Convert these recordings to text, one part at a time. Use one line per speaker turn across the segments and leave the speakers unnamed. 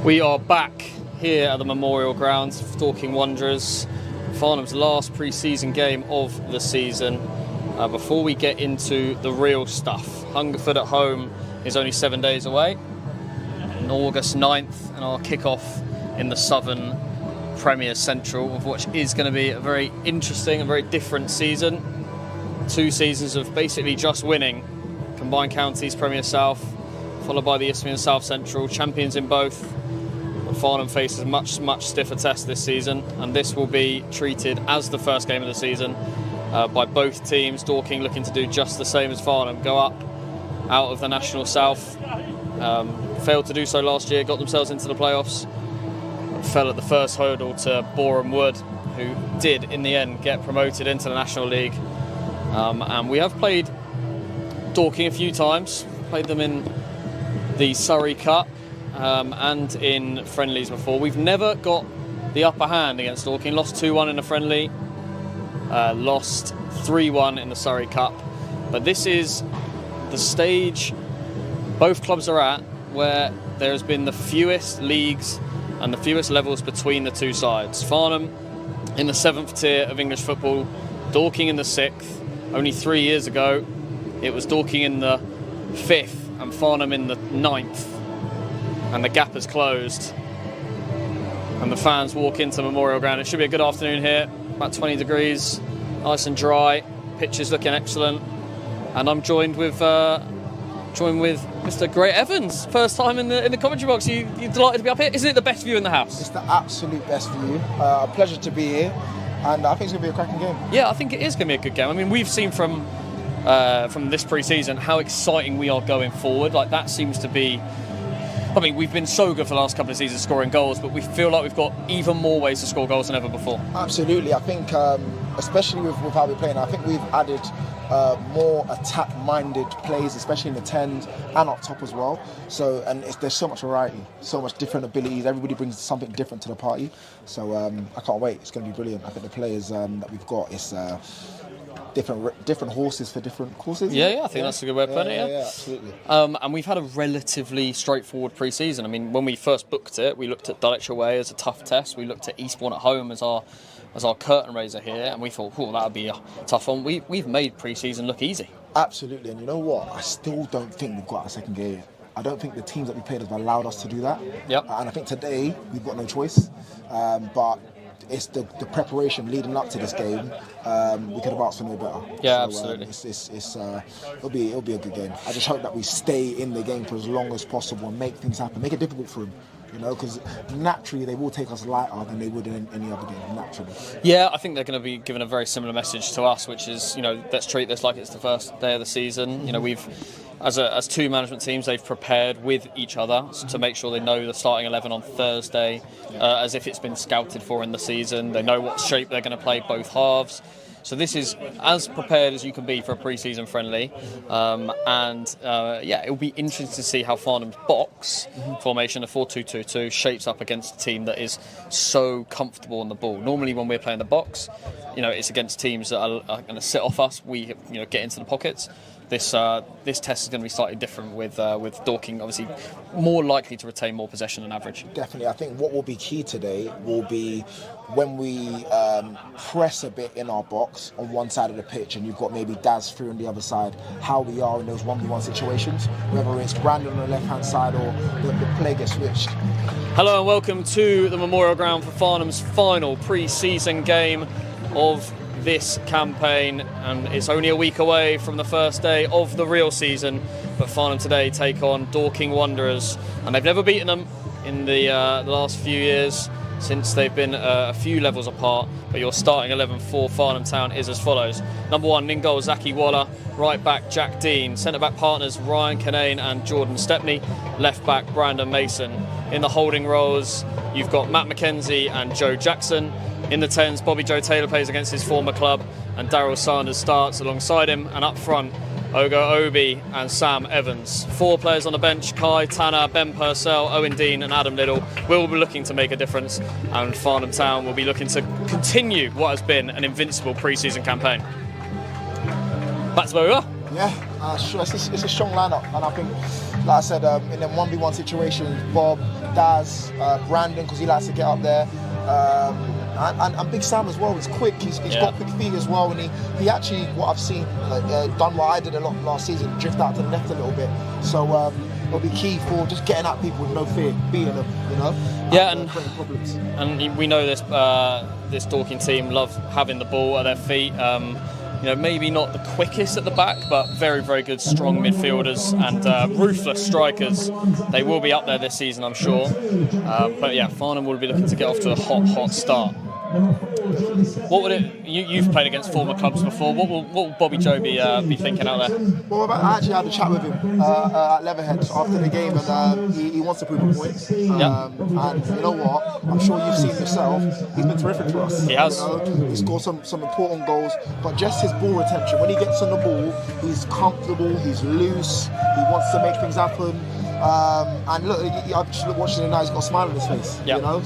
We are back here at the Memorial Grounds for Dorking Wanderers, Farnham's last pre-season game of the season. Before we get into the real stuff, Hungerford at home is only 7 days away, on August 9th, and our kick-off in the Southern Premier Central, of which is going to be a very interesting and very different season. 2 seasons of basically just winning Combined Counties Premier South, followed by the Isthmian South Central, champions in both. But Farnham faces a much stiffer test this season, and this will be treated as the first game of the season by both teams. Dorking looking to do just the same as Farnham, go up out of the National South. Failed to do so last year, got themselves into the playoffs, fell at the first hurdle to Boreham Wood, who did in the end get promoted into the National League. And we have played Dorking a few times, played them in the Surrey Cup and in friendlies before. We've never got the upper hand against Dorking, lost 2-1 in a friendly, lost 3-1 in the Surrey Cup. But this is the stage both clubs are at where there has been the fewest leagues and the fewest levels between the two sides. Farnham in the 7th tier of English football, Dorking in the 6th. Only 3 years ago, it was Dorking in the 5th and Farnham in the 9th. And the gap has closed. And the fans walk into Memorial Ground. It should be a good afternoon here, about 20 degrees, nice and dry. Pitch is looking excellent. And I'm joined with Mr. Gray Evans. First time in the commentary box. You delighted to be up here? Isn't it the best view in the house?
It's the absolute best view. A pleasure to be here. And I think it's going to be a cracking game.
Yeah, I think it is going to be a good game. I mean, we've seen from from this pre-season, how exciting we are going forward. Like, that seems to be. I mean, we've been so good for the last couple of seasons scoring goals, but we feel like we've got even more ways to score goals than ever before.
Absolutely. I think, especially with how we're playing, I think we've added more attack-minded plays, especially in the 10s and up top as well. So, and there's so much variety, so much different abilities. Everybody brings something different to the party. So I can't wait. It's going to be brilliant. I think the players that we've got is different horses for different courses.
Yeah, I think that's a good way of putting it.
Yeah, absolutely.
And we've had a relatively straightforward pre-season. I mean, when we first booked it, we looked at Dulwich away as a tough test. We looked at Eastbourne at home as our curtain raiser here, and we thought, that would be a tough one. We've made pre-season look easy.
Absolutely, and you know what? I still don't think we've got a second gear yet. I don't think the teams that we played have allowed us to do that.
Yep.
And I think today we've got no choice. But it's the preparation leading up to this game. We could have asked for no better.
Yeah,
so,
absolutely.
It'll be a good game. I just hope that we stay in the game for as long as possible and make things happen, make it difficult for them. You know, because naturally they will take us lighter than they would in any other game. Naturally.
Yeah, I think they're going to be giving a very similar message to us, which is, let's treat this like it's the first day of the season. We've, as two management teams, they've prepared with each other to make sure they know the starting 11 on Thursday, as if it's been scouted for in the season. They know what shape they're going to play both halves. So this is as prepared as you can be for a pre-season friendly, it'll be interesting to see how Farnham's box formation, a 4-2-2-2, shapes up against a team that is so comfortable on the ball. Normally, when we're playing the box, it's against teams that are going to sit off us. We get into the pockets. This test is going to be slightly different with Dorking, obviously more likely to retain more possession than average.
Definitely. I think what will be key today will be when we press a bit in our box on one side of the pitch and you've got maybe Daz through on the other side, how we are in those 1v1 situations, whether it's Brandon on the left-hand side or the play gets switched.
Hello and welcome to the Memorial Ground for Farnham's final pre-season game of this campaign, and it's only a week away from the first day of the real season, but Farnham today take on Dorking Wanderers, and they've never beaten them in the last few years since they've been a few levels apart. But your starting 11 for Farnham Town is as follows: number 1 in goal, Zaki Waller; right back Jack Dean; centre back partners Ryan Canane and Jordan Stepney; left back Brandon Mason. In the holding roles you've got Matt McKenzie and Joe Jackson. In the 10s, Bobby Joe Taylor plays against his former club and Daryl Sanders starts alongside him. And up front, Ogo Obi and Sam Evans. 4 players on the bench: Kai, Tanner, Ben Purcell, Owen Dean and Adam Little will be looking to make a difference, and Farnham Town will be looking to continue what has been an invincible pre-season campaign. Back to where we are.
Yeah, sure. It's a strong lineup, and I think, like I said, in them 1v1 situations, Bob, Daz, Brandon, because he likes to get up there, and Big Sam as well. He's quick. He's got quick feet as well, and he actually, what I've seen, done what I did a lot last season, drift out to the left a little bit. So it'll be key for just getting at people with no fear, beating them,
Yeah,
and creating problems.
And we know this Dorking team love having the ball at their feet. Maybe not the quickest at the back, but very, very good, strong midfielders and ruthless strikers. They will be up there this season, I'm sure. But yeah, Farnham will be looking to get off to a hot start. What would it? You've played against former clubs before. What will Bobby Joe be thinking out there?
Well, I actually had a chat with him at Leatherhead after the game, and he wants to prove a point. And you know what? I'm sure you've seen yourself. He's been terrific for us.
He has.
He scored some important goals, but just his ball retention. When he gets on the ball, he's comfortable. He's loose. He wants to make things happen. And look, I'm just watching him now. He's got a smile on his face.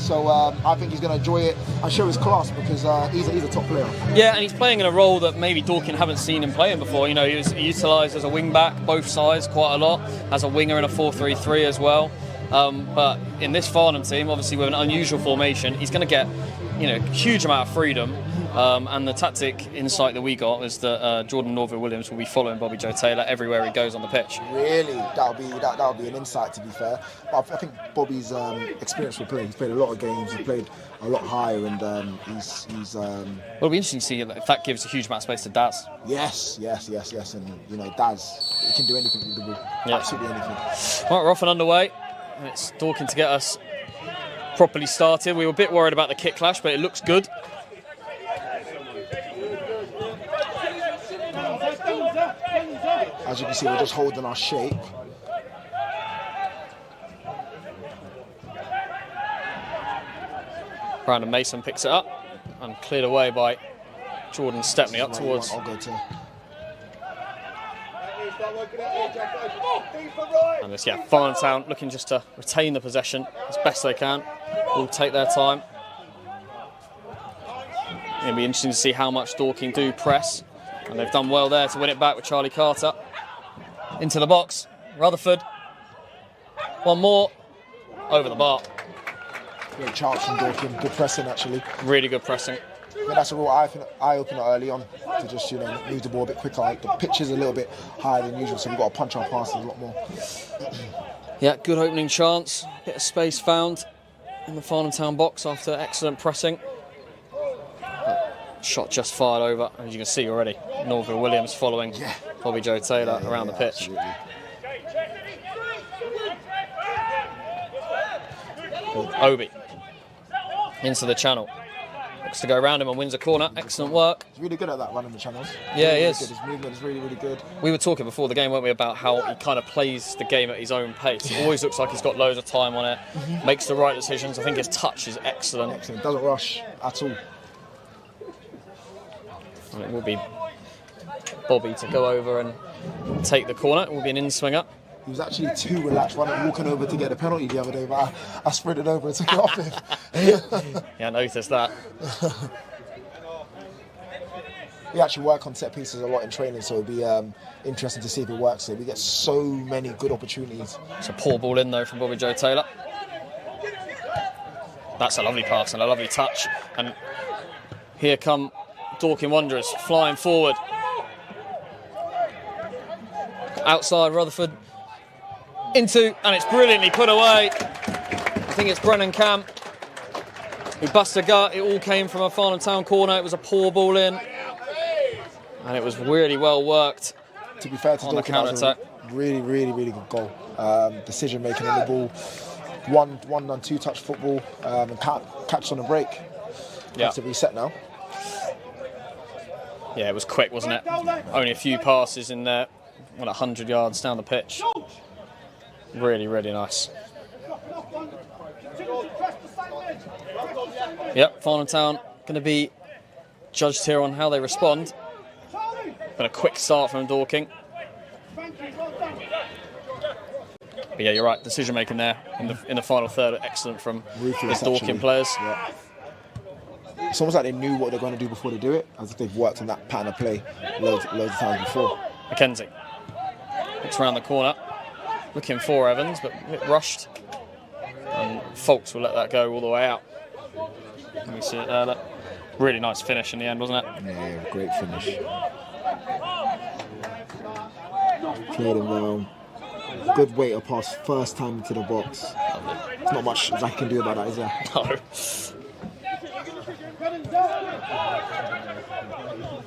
So I think he's going to enjoy it and show his class, because he's a top player. Yeah,
and he's playing in a role that maybe Dorking haven't seen him playing before. He was utilised as a wing back, both sides quite a lot, as a winger in a 4-3-3 as well. But in this Farnham team, obviously with an unusual formation, he's going to get a huge amount of freedom. And the tactic insight that we got is that Jordan Norville-Williams will be following Bobby Joe Taylor everywhere he goes on the pitch.
Really, that'll be an insight, to be fair. But I think Bobby's experience with play. He's played a lot of games. He's played a lot higher, and he's.
Well, it'll be interesting to see if that gives a huge amount of space to Daz.
Yes, and Daz, he can do anything with the ball. Yeah. Absolutely anything.
Right, we're off and underway. It's Dorking to get us properly started. We were a bit worried about the kick clash, but it looks good.
As you can see, we're just holding our shape.
Brandon Mason picks it up and cleared away by Jordan Stepney up towards.
I'll go to.
And this, Farnham Town looking just to retain the possession as best they can. Will take their time. It'll be interesting to see how much Dorking do press. And they've done well there to win it back with Charlie Carter. Into the box. Rutherford. One more. Over the bar.
Great chance from Dorking. Good pressing, actually.
Really good pressing.
I think that's a real eye-opener early on to just, move the ball a bit quicker. The pitch is a little bit higher than usual, so we've got to punch our passes a lot more.
Yeah, good opening chance. Bit of space found in the Farnham Town box after excellent pressing. Shot just fired over, as you can see already. Norville Williams following Bobby Joe Taylor around the pitch.
Absolutely.
Obi into the channel. Looks to go around him and wins a corner. Excellent work.
He's really good at that, running the channels.
Yeah, he is.
His movement is really, really good.
We were talking before the game, weren't we, about how he kind of plays the game at his own pace. He always looks like he's got loads of time on it, makes the right decisions. I think his touch is excellent.
Excellent. Doesn't rush at all.
And it will be Bobby to go over and take the corner. It will be an in-swinger.
He was actually too relaxed walking over to get a penalty the other day, but I sprinted over and took it off him.
Yeah, I noticed that.
We actually work on set pieces a lot in training, so it'll be interesting to see if it works here. We get so many good opportunities.
It's a poor ball in, though, from Bobby Joe Taylor. That's a lovely pass and a lovely touch. And here come Dorking Wanderers flying forward. Outside Rutherford. Into, and it's brilliantly put away. I think it's Brennan Camp who busted a gut. It all came from a Farnham Town corner. It was a poor ball in. And it was really well worked.
To be fair to Dorking, that was a really, really, really good goal. Decision making on the ball. One done, two touch football, and catch on the break.
Yeah.
Have to reset now.
Yeah, it was quick, wasn't it? Only a few passes in there. 100 yards down the pitch. Really, really nice. Yep, Farnham Town going to be judged here on how they respond. But a quick start from Dorking. But yeah, you're right. Decision making there in the final third, excellent from
Ruthless,
the Dorking
actually.
players.
Yeah. It's almost like they knew what they're going to do before they do it, as if they've worked on that pattern of play loads of times before.
Mackenzie looks around the corner, looking for Evans, but a bit rushed. And Folks will let that go all the way out. Let me see it there. Look. Really nice finish in the end, wasn't it?
Yeah, great finish. Cleared him down. Good weighter pass, first time into the box. There's not much Zach can do about that, is there?
No.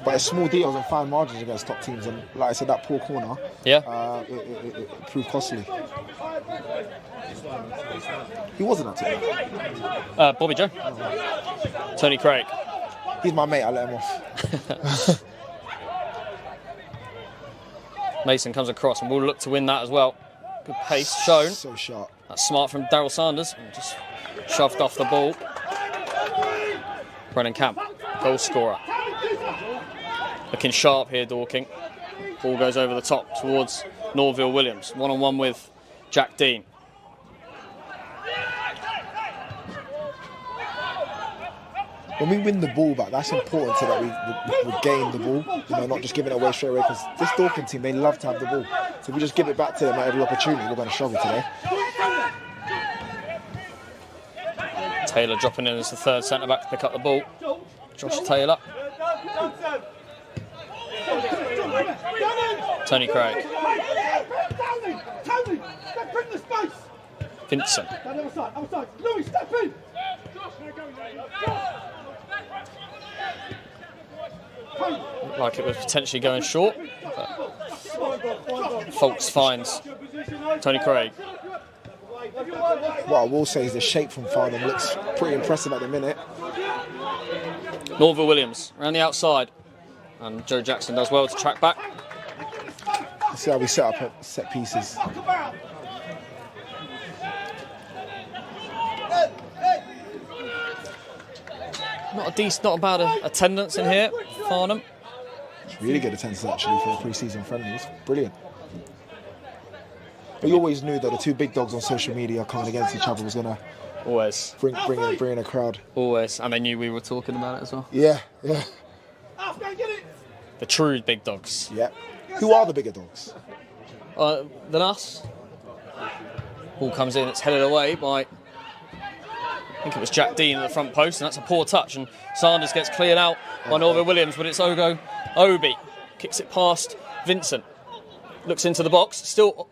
But it's small details and fine margins against top teams, and like I said, that poor corner, it proved costly. He wasn't at it.
Bobby Joe. Tony Craig.
He's my mate, I let him off.
Mason comes across and will look to win that as well. Good pace shown.
So sharp.
That's smart from Daryl Sanders. And just shoved off the ball. Brennan Camp, goal scorer. Looking sharp here, Dorking. Ball goes over the top towards Norville Williams. One-on-one with Jack Dean.
When we win the ball back, that's important so that we gain the ball, not just giving it away straight away, because this Dorking team, they love to have the ball. So if we just give it back to them at every opportunity, we're going to struggle today.
Taylor dropping in as the third centre-back to pick up the ball. Josh Taylor. Tony Craig. Vincent. Looked like it was potentially going short. Folks finds Tony Craig.
What I will say is the shape from Farnham looks pretty impressive at the minute.
Norville Williams around the outside. And Joe Jackson does well to track back.
Let's see how we set up at set pieces.
Not a bad attendance in here, Farnham.
Really good attendance actually for a pre-season friendly. It's brilliant. But you always knew that the two big dogs on social media coming against each other was gonna
always
bring in a crowd.
Always, and they knew we were talking about it as well.
Yeah.
The true big dogs.
Yeah. Who are the bigger dogs?
Than us. Ball comes in, it's headed away by, I think it was Jack Dean at the front post, and that's a poor touch. And Sanders gets cleared out by Norville Williams, but it's Obi kicks it past Vincent. Looks into the box, still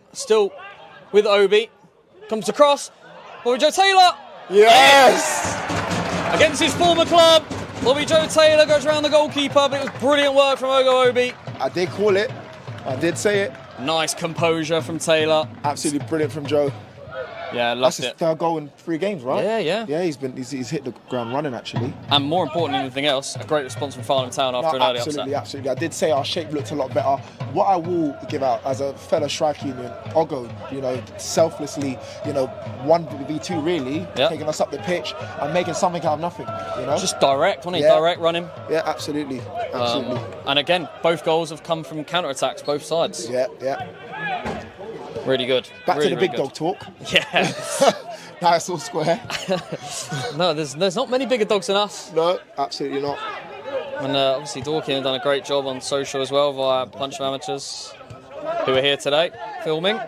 with Obi. Comes across. Bobby Joe Taylor.
Yes!
Against his former club. Bobby Joe Taylor goes around the goalkeeper, but it was brilliant work from Obi.
I did call it. I did say it.
Nice composure from Taylor.
Absolutely brilliant from Joe.
Yeah, loved
That's his
it.
third goal in 3 games, right?
Yeah.
Yeah, he's hit the ground running actually.
And more important than anything else, a great response from Farnham Town after an early upset.
Absolutely. I did say our shape looked a lot better. What I will give out as a fellow striker union, Ogo, selflessly, 1v2 really, taking us up the pitch and making something out of nothing,
Just direct, wasn't he? Yeah. Direct running.
Yeah, absolutely.
And again, both goals have come from counter-attacks, both sides.
Yeah.
Really good.
Back
really,
to the big dog talk.
Yeah.
Now it's all square.
No, there's not many bigger dogs than us.
No, absolutely not.
And obviously Dorking have done a great job on social as well via a bunch of amateurs who are here today filming.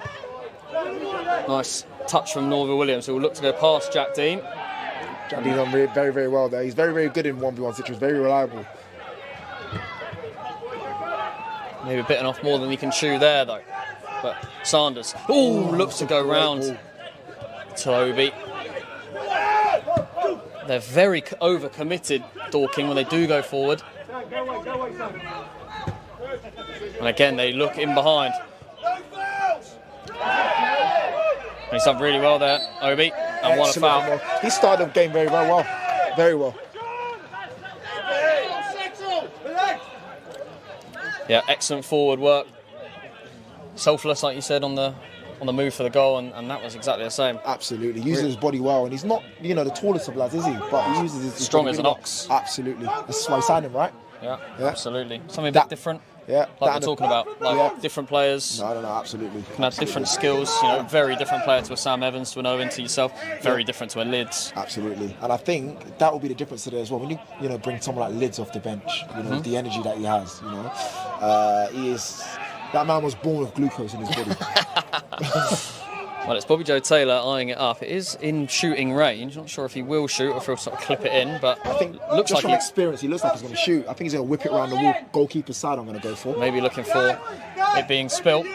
Nice touch from Norville Williams, who will look to go past Jack Dean.
Jack Dean's done very, very well there. He's very, very good in 1v1 situations, very reliable.
Maybe bitten off more than he can chew there though. But Sanders, looks to go round to Obi. They're very overcommitted, Dorking, when they do go forward. And again, they look in behind. And he's done really well there, Obi, and won a foul.
He started the game very well. Very well.
Yeah, excellent forward work. Selfless, like you said, on the move for the goal, and that was exactly the same.
Absolutely, uses his body well, and he's not, the tallest of lads, is he? But he uses his
strong
body
as an
well.
ox.
Absolutely, that's why he signed him, right?
Yeah, absolutely. Something a bit different.
Yeah,
like we're talking about, different players.
No, absolutely.
Can have different skills. Very different player to a Sam Evans, to an Owen, to yourself. Very different to a Lids.
Absolutely, and I think that will be the difference today as well. When you bring someone like Lids off the bench, the energy that he has. He is. That man was born with glucose in his body.
Well, it's Bobby Joe Taylor eyeing it up. It is in shooting range. Not sure if he will shoot or if he'll sort of clip it in, but
I think looks like from experience, he looks like he's going to shoot. I think he's going to whip it around the wall, goalkeeper's side. I'm going to go for.
Maybe looking for it being spilt.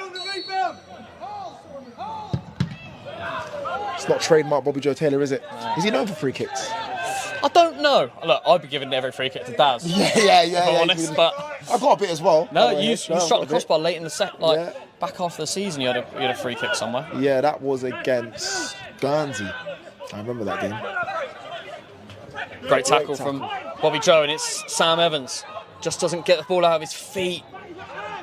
It's not trademark Bobby Joe Taylor, is it? Is he known for free kicks?
I don't know. Look, I'd be giving every free kick to Daz.
Yeah.
If I'm honest, but
I got a bit as well.
No, you struck the crossbar late in the set, back after the season. You had a free kick somewhere.
Yeah, that was against Guernsey. I remember that game.
Great tackle from Bobby Joe, and it's Sam Evans. Just doesn't get the ball out of his feet.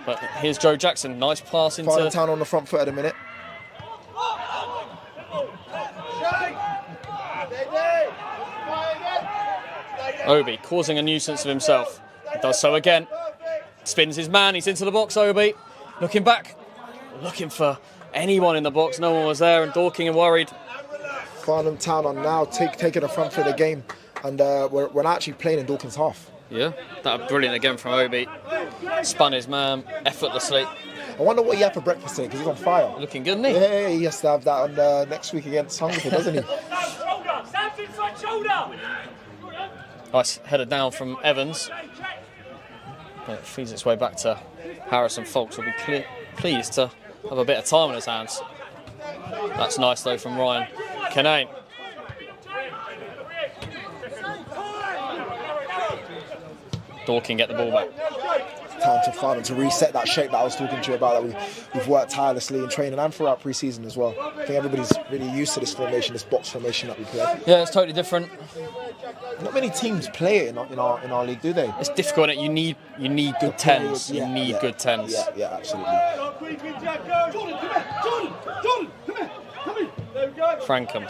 But here's Joe Jackson. Nice pass into
Farnham Town on the front foot at a minute.
Obi causing a nuisance of himself. He does so again. Spins his man. He's into the box. Obi looking back, looking for anyone in the box. No one was there, and Dorking are worried.
Farnham Town are now taking the front foot of the game, and we're actually playing in Dorking's half.
Yeah, that was brilliant again from Obi. Spun his man effortlessly.
I wonder what he had for breakfast today, because he's on fire.
Looking good, isn't he?
Yeah, he has to have that on next week against Hungerford, doesn't he?
Nice header down from Evans. But it feeds its way back to Harrison Foulkes. Will be pleased to have a bit of time on his hands. That's nice though from Ryan Canane. Dorking get the ball back.
time to Farnham to reset that shape that I was talking to you about, that we've worked tirelessly in training and throughout pre-season as well. I think everybody's really used to this formation, this box formation that we play.
Yeah, it's totally different.
Not many teams play it in our league, do they?
It's difficult. You need good tens. You need good tens.
Yeah, absolutely.
Frankham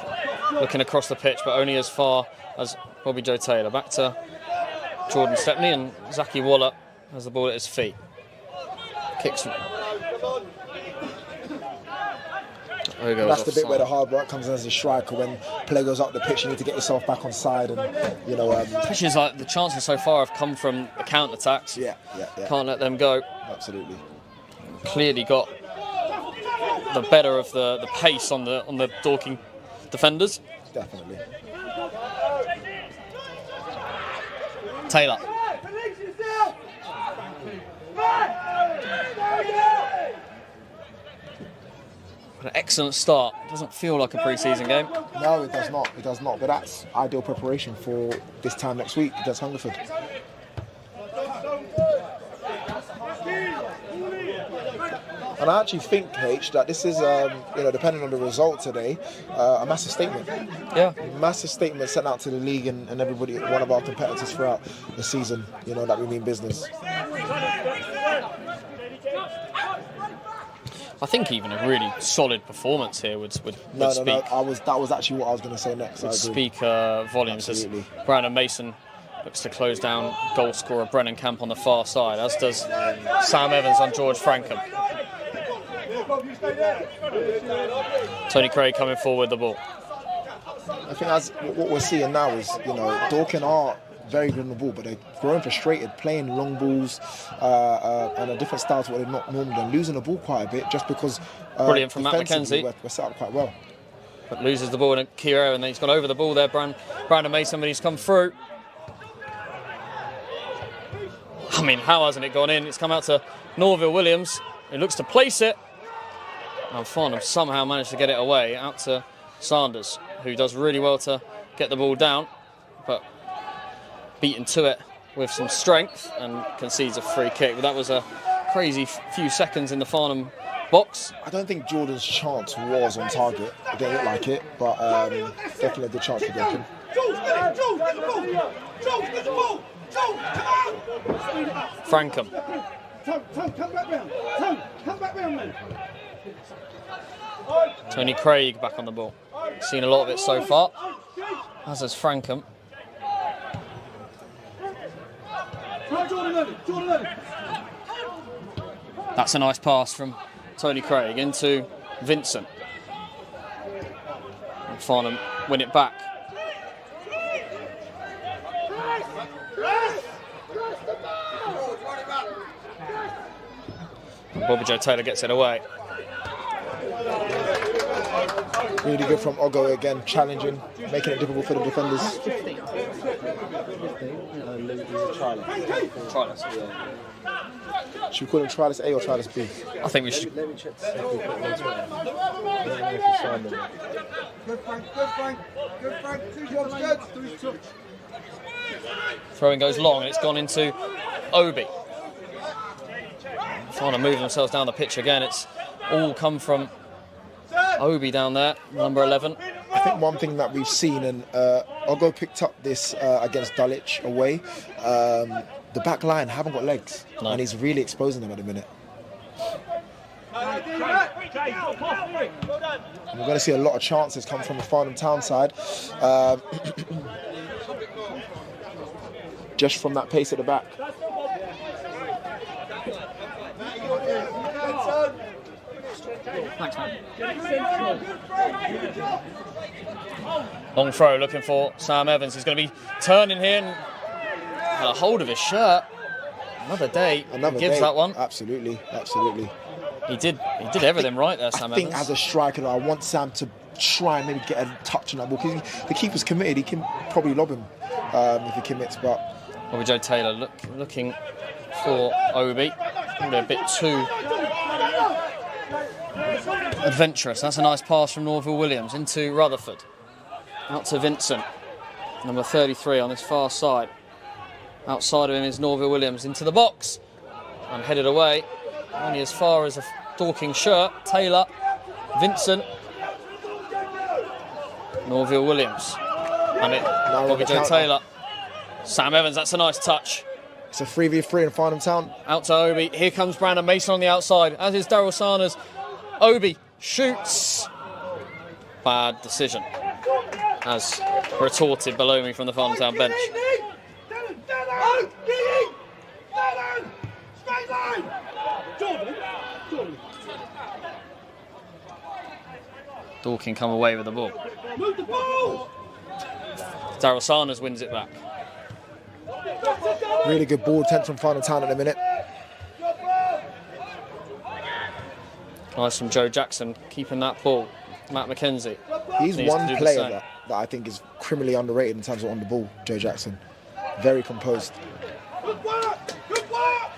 looking across the pitch, but only as far as Bobby Joe Taylor. Back to Jordan Stepney, and Zaki Waller has the ball at his feet. Kicks.
That's the bit where the hard work comes in as a striker. When play goes up the pitch, you need to get yourself back on side, and
especially as the chances so far have come from the counter attacks.
Yeah.
Can't let them go.
Absolutely.
Clearly got the better of the pace on the Dorking defenders.
Definitely.
Taylor. An excellent start. Doesn't feel like a pre-season game.
No, it does not. It does not. But that's ideal preparation for this time next week against Hungerford. And I actually think, H, that this is, depending on the result today, a massive statement.
Yeah.
Massive statement sent out to the league and everybody, one of our competitors throughout the season, that we mean business.
I think even a really solid performance here would speak.
No. That was actually what I was going to say next.
Would speak volumes.
Absolutely.
As Brandon Mason looks to close down goal scorer Brennan Camp on the far side, as does Sam Evans on George Frankham. Tony Craig coming forward with the ball.
I think as what we're seeing now is, Dorking are very good on the ball, but they're growing frustrated, playing long balls and a different style to what they're not normally done, losing the ball quite a bit just because
brilliant from Matt McKenzie.
We're set up quite well.
But loses the ball in a key area, and then he's gone over the ball there, Brandon Mason, but he's come through. I mean, how hasn't it gone in? It's come out to Norville Williams, who looks to place it. And Farnham somehow managed to get it away, out to Sanders, who does really well to get the ball down, but beaten to it with some strength and concedes a free kick. But that was a crazy few seconds in the Farnham box.
I don't think Jordan's chance was on target. It didn't look like it, but definitely a good chance for Dorking.
Frankham. Tony Craig back on the ball. Seen a lot of it so far, as has Frankham. That's a nice pass from Tony Craig into Vincent. And Farnham win it back. And Bobby Joe Taylor gets it away.
Really good from Ogo again, challenging, making it difficult for the defenders. Should we call him Trialist A or Trialist B?
I think we should.
Let me check to see if we've got one as well.
Throwing goes long and it's gone into Obi. Trying to move themselves down the pitch again. It's all come from Obi down there, number 11.
I think one thing that we've seen, and Ogo picked up this against Dulwich away, the back line haven't got legs, and he's really exposing them at the minute. And we're going to see a lot of chances come from the Farnham Town side. Just from that pace at the back.
Thanks, man. Long throw looking for Sam Evans. He's going to be turning here and had a hold of his shirt. Another day.
Another
gives
day.
that one.
Absolutely.
He did everything right there, Sam Evans.
I think as a striker, I want Sam to try and maybe get a touch on that ball. Because the keeper's committed, he can probably lob him if he commits. But
Bobby Joe Taylor looking for Obi. Probably a bit too adventurous. That's a nice pass from Norville Williams into Rutherford. Out to Vincent, number 33 on this far side. Outside of him is Norville Williams into the box. and headed away. Only as far as a Dorking shirt. Taylor, Vincent, Norville Williams. And it, Bobby Joe Taylor. Sam Evans, that's a nice touch.
It's a 3v3 in Farnham Town.
Out to Obi. Here comes Brandon Mason on the outside, as is Daryl Sarners. Obi shoots. Bad decision. As retorted below me from the Farnham Town bench. Dorking come away with the ball. Daryl Sarners wins it back.
Really good ball attempt from Farnham Town in a minute.
Nice from Joe Jackson, keeping that ball. Matt McKenzie.
He's one player that I think is criminally underrated in terms of on the ball, Joe Jackson. Very composed.
Good work! Good work!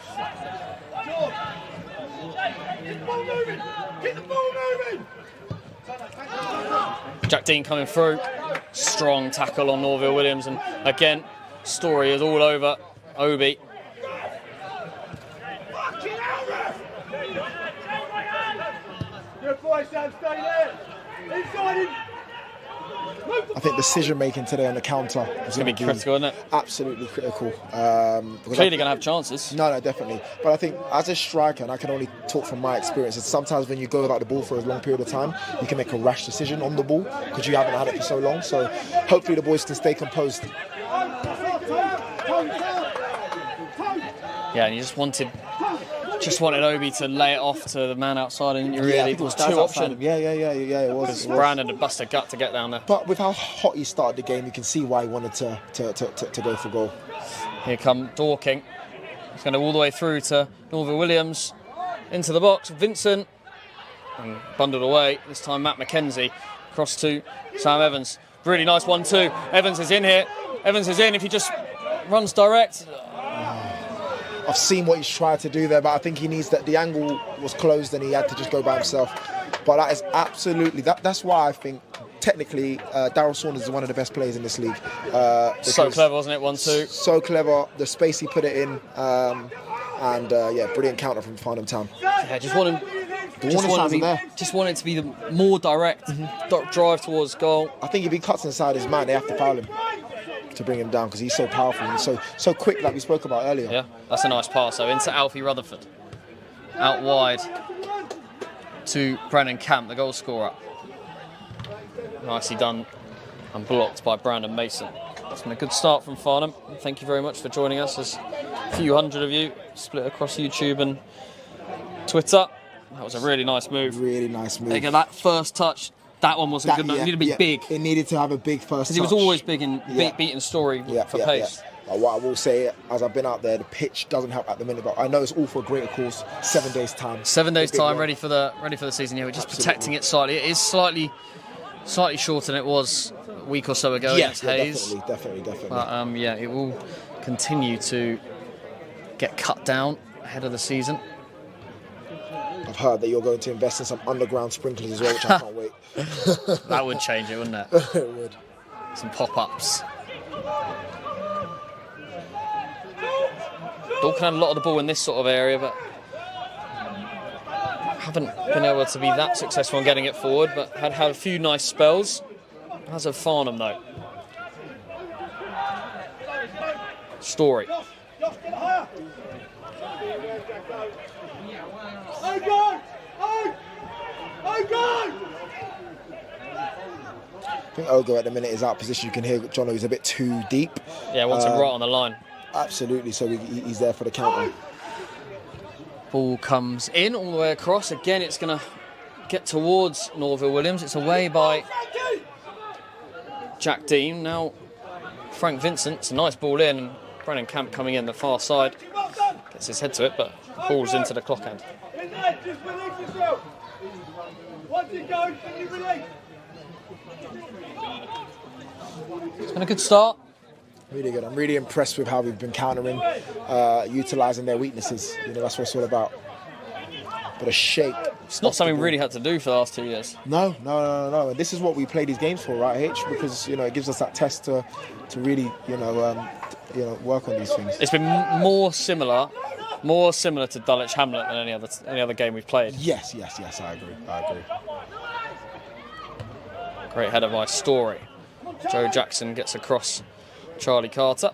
Keep the ball moving! Keep the ball moving!
Jack Dean coming through. Strong tackle on Norville Williams, and again, story is all over Obi.
Good boy, Sam, stay there! Inside him!
I think decision making today on the counter is
Going to be critical, isn't it?
Absolutely critical.
Clearly going to have chances.
No, definitely. But I think as a striker, and I can only talk from my experience, is sometimes when you go without the ball for a long period of time, you can make a rash decision on the ball because you haven't had it for so long. So hopefully the boys can stay composed.
Yeah, and you just wanted Obi to lay it off to the man outside, and you really there was two options.
Yeah, it was.
Brandon had busted a gut to get down there.
But with how hot he started the game, you can see why he wanted to go for goal.
Here come Dorking. He's going to all the way through to Norville Williams. Into the box, Vincent. And bundled away. This time Matt McKenzie. Across to Sam Evans. Really nice 1-2. Evans is in here. Evans is in. If he just runs direct.
I've seen what he's tried to do there, but I think he needs that. The angle was closed and he had to just go by himself. But that is absolutely, that's why I think technically Daryl Saunders is one of the best players in this league.
So clever, wasn't it? 1-2.
So clever, the space he put it in, and brilliant counter from Farnham Town.
Yeah, just want it to be the more direct drive towards goal.
I think if he cuts inside his man, they have to foul him to bring him down because he's so powerful and so quick, like we spoke about earlier.
Yeah, that's a nice pass. So into Alfie Rutherford, out wide to Brennan Camp, the goal scorer. Nicely done and blocked by Brandon Mason. That's been a good start from Farnham. Thank you very much for joining us. There's a few hundred of you split across YouTube and Twitter. That was a really nice move.
Really nice move.
Again, that first touch. That one wasn't good enough. It needed to be big.
It needed to have a big first touch.
Because he was always big in beating Story for pace.
What I will say, as I've been out there, the pitch doesn't help at the minute, but I know it's all for a greater cause. 7 days time.
7 days time, ready for the season. Yeah, we're just protecting it slightly. It is slightly shorter than it was a week or so ago against Hayes.
Definitely.
But it will continue to get cut down ahead of the season.
I've heard that you're going to invest in some underground sprinklers as well, which I can't wait.
That would change it, wouldn't it?
It would.
Some pop-ups. Dorking had a lot of the ball in this sort of area, but haven't been able to be that successful in getting it forward, but had a few nice spells. As of Farnham, though. Story.
I think Ogo at the minute is out of position. You can hear Jono is a bit too deep.
Yeah, wants him right on the line.
Absolutely, so he's there for the counter.
Ball comes in all the way across. Again, it's going to get towards Norville Williams. It's away by Jack Dean. Now Frank Vincent. It's a nice ball in. And Brennan Camp coming in the far side. Gets his head to it, but ball's into the clock end.
Once it goes, then you release.
It's been a good start.
Really good. I'm really impressed with how we've been countering, utilising their weaknesses. You know, that's what it's all about. But a shake.
It's not something we really had to do for the last 2 years.
No. And this is what we play these games for, right, H? Because it gives us that test to really work on these things.
It's been more similar more similar to Dulwich Hamlet than any other game we've played.
Yes, I agree.
Great header by Story. Joe Jackson gets across Charlie Carter.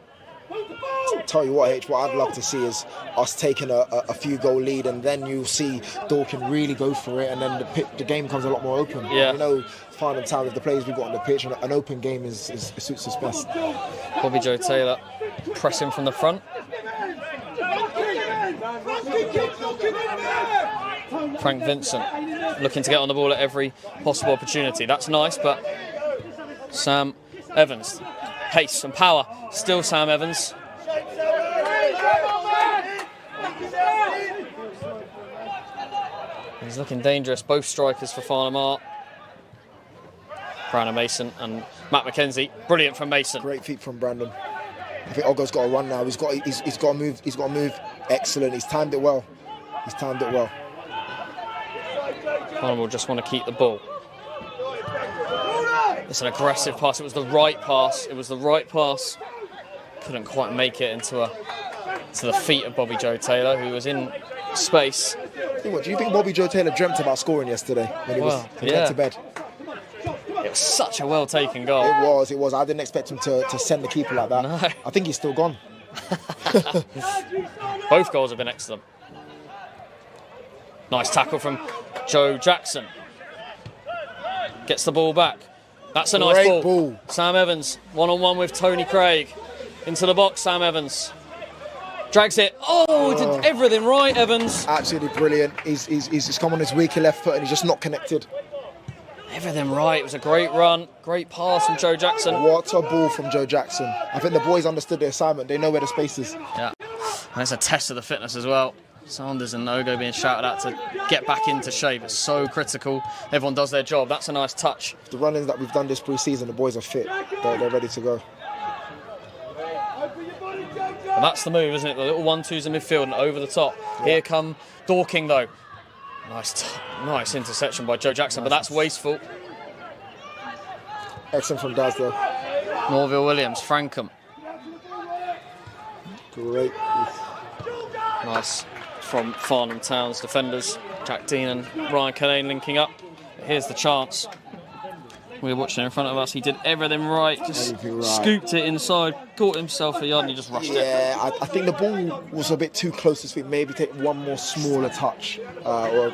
Tell you what, H, what I'd love to see is us taking a few goal lead, and then you'll see Dorking really go for it, and then the game becomes a lot more open.
Yeah.
You know, Farnham Town, with the players we've got on the pitch, an open game suits us best.
Bobby Joe Taylor pressing from the front. Frank Vincent looking to get on the ball at every possible opportunity. That's nice, but Sam Evans, pace and power. Still Sam Evans. He's looking dangerous. Both strikers for Farnham are Brandon Mason and Matt McKenzie. Brilliant from Mason.
Great feet from Brandon. I think Ogo's got to run now. He's got to move. He's got to move. Excellent. He's timed it well.
Farnham will just want to keep the ball. It's an aggressive pass. It was the right pass. Couldn't quite make it to the feet of Bobby Joe Taylor, who was in space.
Do you think Bobby Joe Taylor dreamt about scoring yesterday when he went to bed?
It was such a well taken goal.
It was. I didn't expect him to send the keeper like that.
No.
I think he's still gone.
Both goals have been excellent. Nice tackle from Joe Jackson. Gets the ball back. That's a nice ball. Sam Evans, one-on-one with Tony Craig. Into the box, Sam Evans. Drags it. Oh, did everything right, Evans.
Absolutely brilliant. He's just come on his weaker left foot and he's just not connected.
Everything right. It was a great run. Great pass from Joe Jackson.
What a ball from Joe Jackson. I think the boys understood their assignment. They know where the space is.
Yeah. And it's a test of the fitness as well. Sanders and Ogo being shouted at to get back into shape. It's so critical. Everyone does their job. That's a nice touch.
The run-ins that we've done this pre-season, the boys are fit. They're ready to go.
And that's the move, isn't it? The little 1-2s in midfield and over the top. Yeah. Here come Dorking, though. Nice interception by Joe Jackson, but that's wasteful.
Excellent from Daz, though.
Norville Williams, Frankham.
Great.
Nice from Farnham Town's defenders. Jack Dean and Ryan Canane linking up. Here's the chance. We're watching in front of us. He did everything right. Just scooped it inside, caught himself a yard and he just rushed it.
Yeah, I think the ball was a bit too close to his feet. Maybe take one more smaller touch or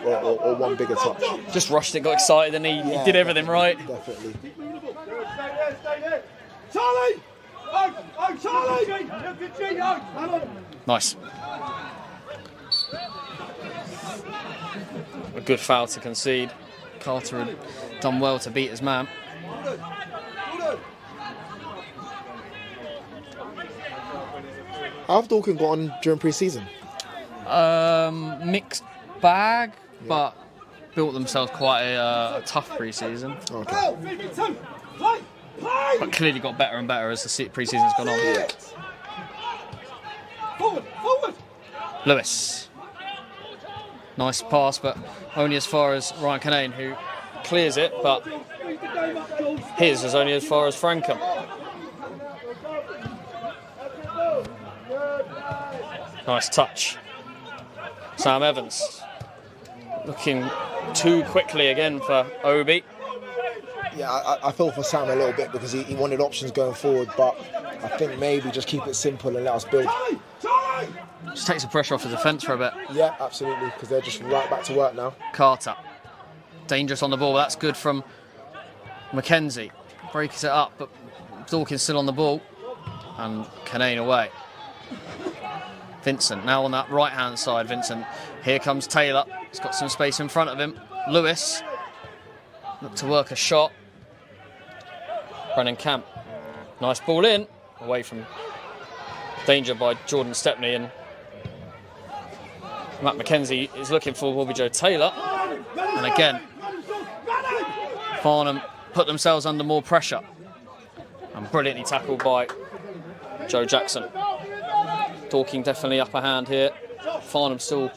one bigger touch.
Just rushed it, got excited and he did everything right.
Definitely.
Charlie! Oh, Charlie!
Nice. A good foul to concede. Carter had done well to beat his man.
How have Dorking got on during pre-season?
Mixed bag, but built themselves quite a tough pre-season.
Okay.
But clearly got better and better as the pre-season's gone on.
Yeah.
Forward!
Lewis. Nice pass, but only as far as Ryan Canane, who clears it, but his is only as far as Frankham. Nice touch. Sam Evans. Looking too quickly again for Obi.
Yeah, I feel for Sam a little bit because he wanted options going forward, but I think maybe just keep it simple and let us build.
Just takes the pressure off the defence for a bit.
Yeah, absolutely, because they're just right back to work now.
Carter. Dangerous on the ball. That's good from McKenzie. Breaks it up, but Dawkins still on the ball. And Canane away. Vincent now on that right-hand side. Vincent. Here comes Taylor. He's got some space in front of him. Lewis. Look to work a shot. Brennan Camp. Nice ball in. Away from danger by Jordan Stepney, and Matt McKenzie is looking for Bobby Joe Taylor. And again, Farnham put themselves under more pressure. And brilliantly tackled by Joe Jackson. Dorking definitely upper hand here. Farnham still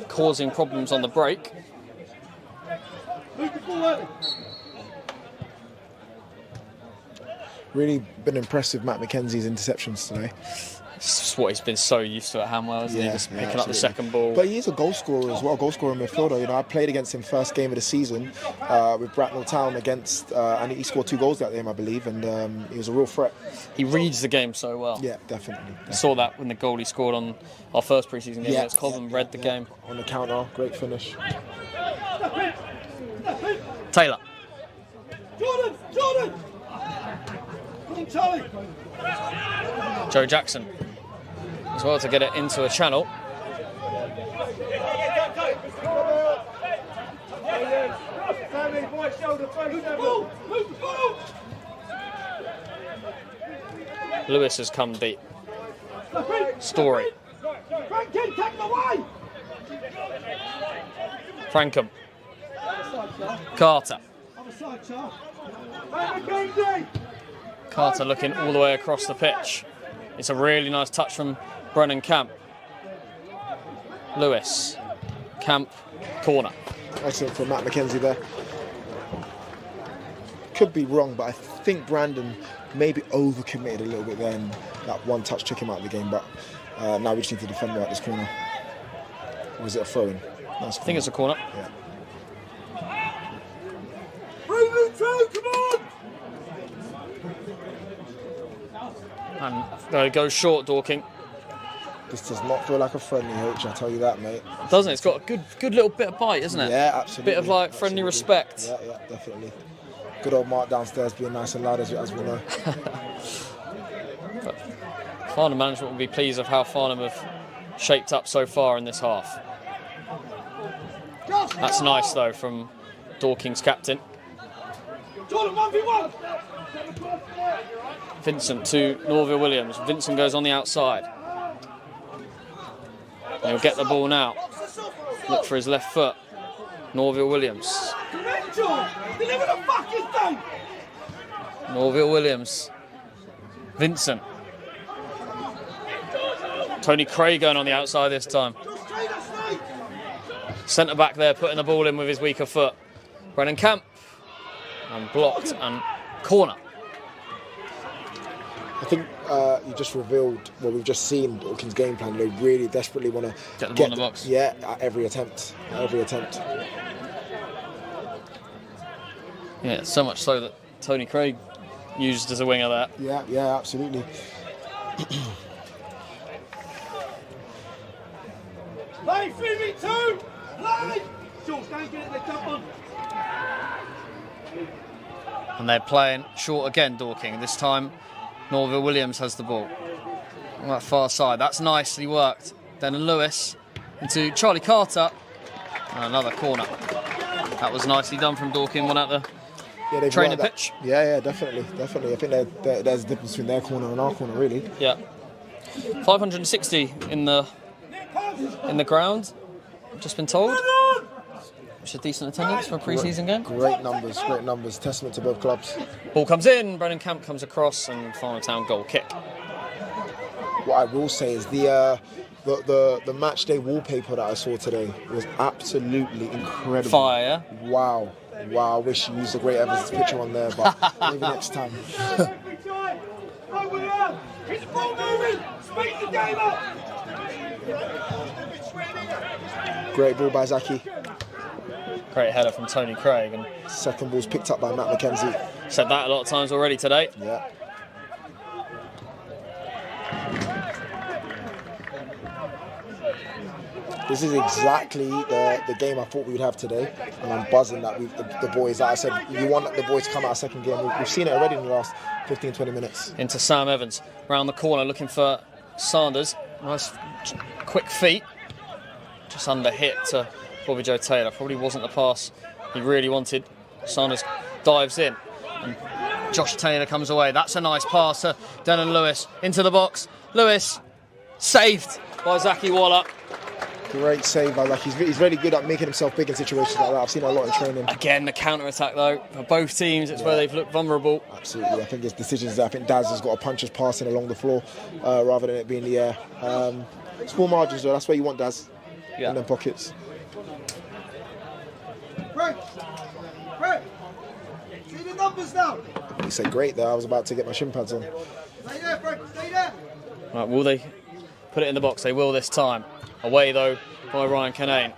causing problems on the break.
Really been impressed with Matt McKenzie's interceptions today.
It's what he's been so used to at Hamwell, isn't he? Just picking up the second ball.
But he is a goal scorer as well, goal scorer midfielder. You know, I played against him first game of the season with Bracknell Town against, and he scored 2 goals that game, I believe, and he was a real threat.
He reads the game so well.
Yeah, definitely.
I saw that when the goal he scored on our first pre-season game against Cobham, read the game.
On the counter, great finish.
Taylor.
Jordan! Charlie!
Joe Jackson as well to get it into a channel. Lewis has come deep. Story. Frankham. Carter. Carter looking all the way across the pitch. It's a really nice touch from Brennan Camp. Lewis. Camp. Corner.
Excellent for Matt McKenzie there. Could be wrong, but I think Brandon maybe overcommitted a little bit there, and that one touch took him out of the game. But now we just need to defend right this corner. Or is it a throw-in? Nice.
I think it's a corner.
Yeah.
And there goes short, Dorking.
This does not feel like a friendly, H, I tell you that, mate.
Doesn't it? It's got a good little bit of bite, isn't it?
Yeah, absolutely.
Bit of like friendly respect.
Yeah, definitely. Good old Mark downstairs being nice and loud, as we know.
But Farnham management will be pleased with how Farnham have shaped up so far in this half. That's nice though from Dorking's captain. Vincent to Norville Williams. Vincent goes on the outside. And he'll get the ball now. Look for his left foot. Norville Williams. Norville Williams. Vincent. Tony Craig going on the outside this time. Centre back there putting the ball in with his weaker foot. Brennan Camp. And blocked and corner.
I think you just revealed what we've just seen, Dorking's game plan. They really desperately want to
get the ball in the box.
Yeah, at every attempt.
Yeah, so much so that Tony Craig used as a winger there.
Yeah, absolutely.
Play 3v2! Play! George, don't get it, they jump on.
And they're playing short again, Dorking. This time, Norville Williams has the ball. On that far side, that's nicely worked. Then Lewis into Charlie Carter. And another corner. That was nicely done from Dorking, one at the training pitch.
Yeah, definitely. I think there's a difference between their corner and our corner, really.
Yeah. 560 in the ground, I've just been told. Which is decent attendance for a pre-season game.
Great numbers. Testament to both clubs.
Ball comes in, Brennan Camp comes across, and Farnham Town goal kick.
What I will say is the match day wallpaper that I saw today was absolutely incredible.
Fire.
Wow. I wish you used a great evidence picture on there, but maybe next time. Great ball by Zaki.
Great header from Tony Craig. And
second ball's picked up by Matt McKenzie.
Said that a lot of times already today.
Yeah. This is exactly the game I thought we would have today, and I'm buzzing that the boys, like I said, you want the boys to come out of second game. We've seen it already in the last 15-20 minutes.
Into Sam Evans, round the corner looking for Sanders. Nice quick feet. Just under hit to Bobby Joe Taylor. Probably wasn't the pass he really wanted. Sanders dives in. And Josh Taylor comes away. That's a nice pass to Denon Lewis. Into the box. Lewis saved by Zaki Waller.
Great save by Zaki. He's really good at making himself big in situations like that. I've seen a lot in training.
Again, the counter-attack though. For both teams, it's where they've looked vulnerable.
Absolutely. I think it's decisions there. I think Daz has got to punch his passing along the floor rather than it being the air. Small margins though. That's where you want Daz. In them pockets.
Frank! See the numbers now!
You said great there. I was about to get my shin pads on.
Stay there, Frank! Stay there!
Right, will they put it in the box? They will this time. Away though by Ryan Canane.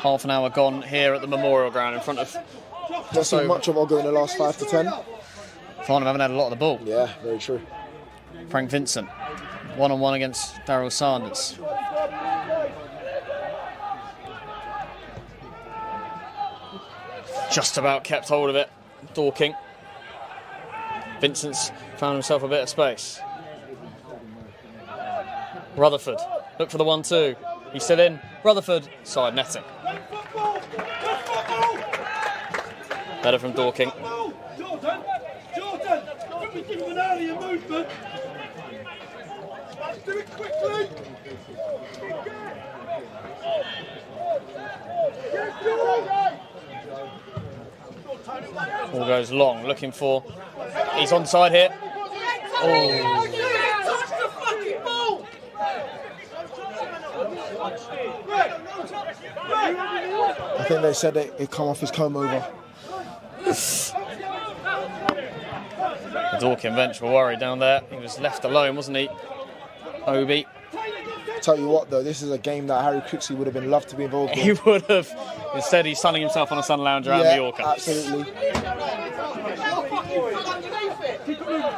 Half an hour gone here at the Memorial Ground in front of.
Not seen much of Oggo in the last 5 to 10.
Farnham haven't had a lot of the ball.
Yeah, very true.
Frank Vincent, 1-on-1 against Daryl Sanders. Just about kept hold of it. Dorking. Vincent's found himself a bit of space. Rutherford, look for the 1-2. He's still in. Rutherford, side netting. Better from Dorking.
Jordan, let me give him an earlier movement. Let's do it quickly.
Ball goes long, looking for. He's onside here. Oh.
I think they said it come off his comb over.
The Dorking bench were worried down there. He was left alone, wasn't he? Obi.
Tell you what though, this is a game that Harry Crixie would have been loved to be involved in.
He would have. Instead, he's sunning himself on a sun lounger out in Mallorca.
Absolutely.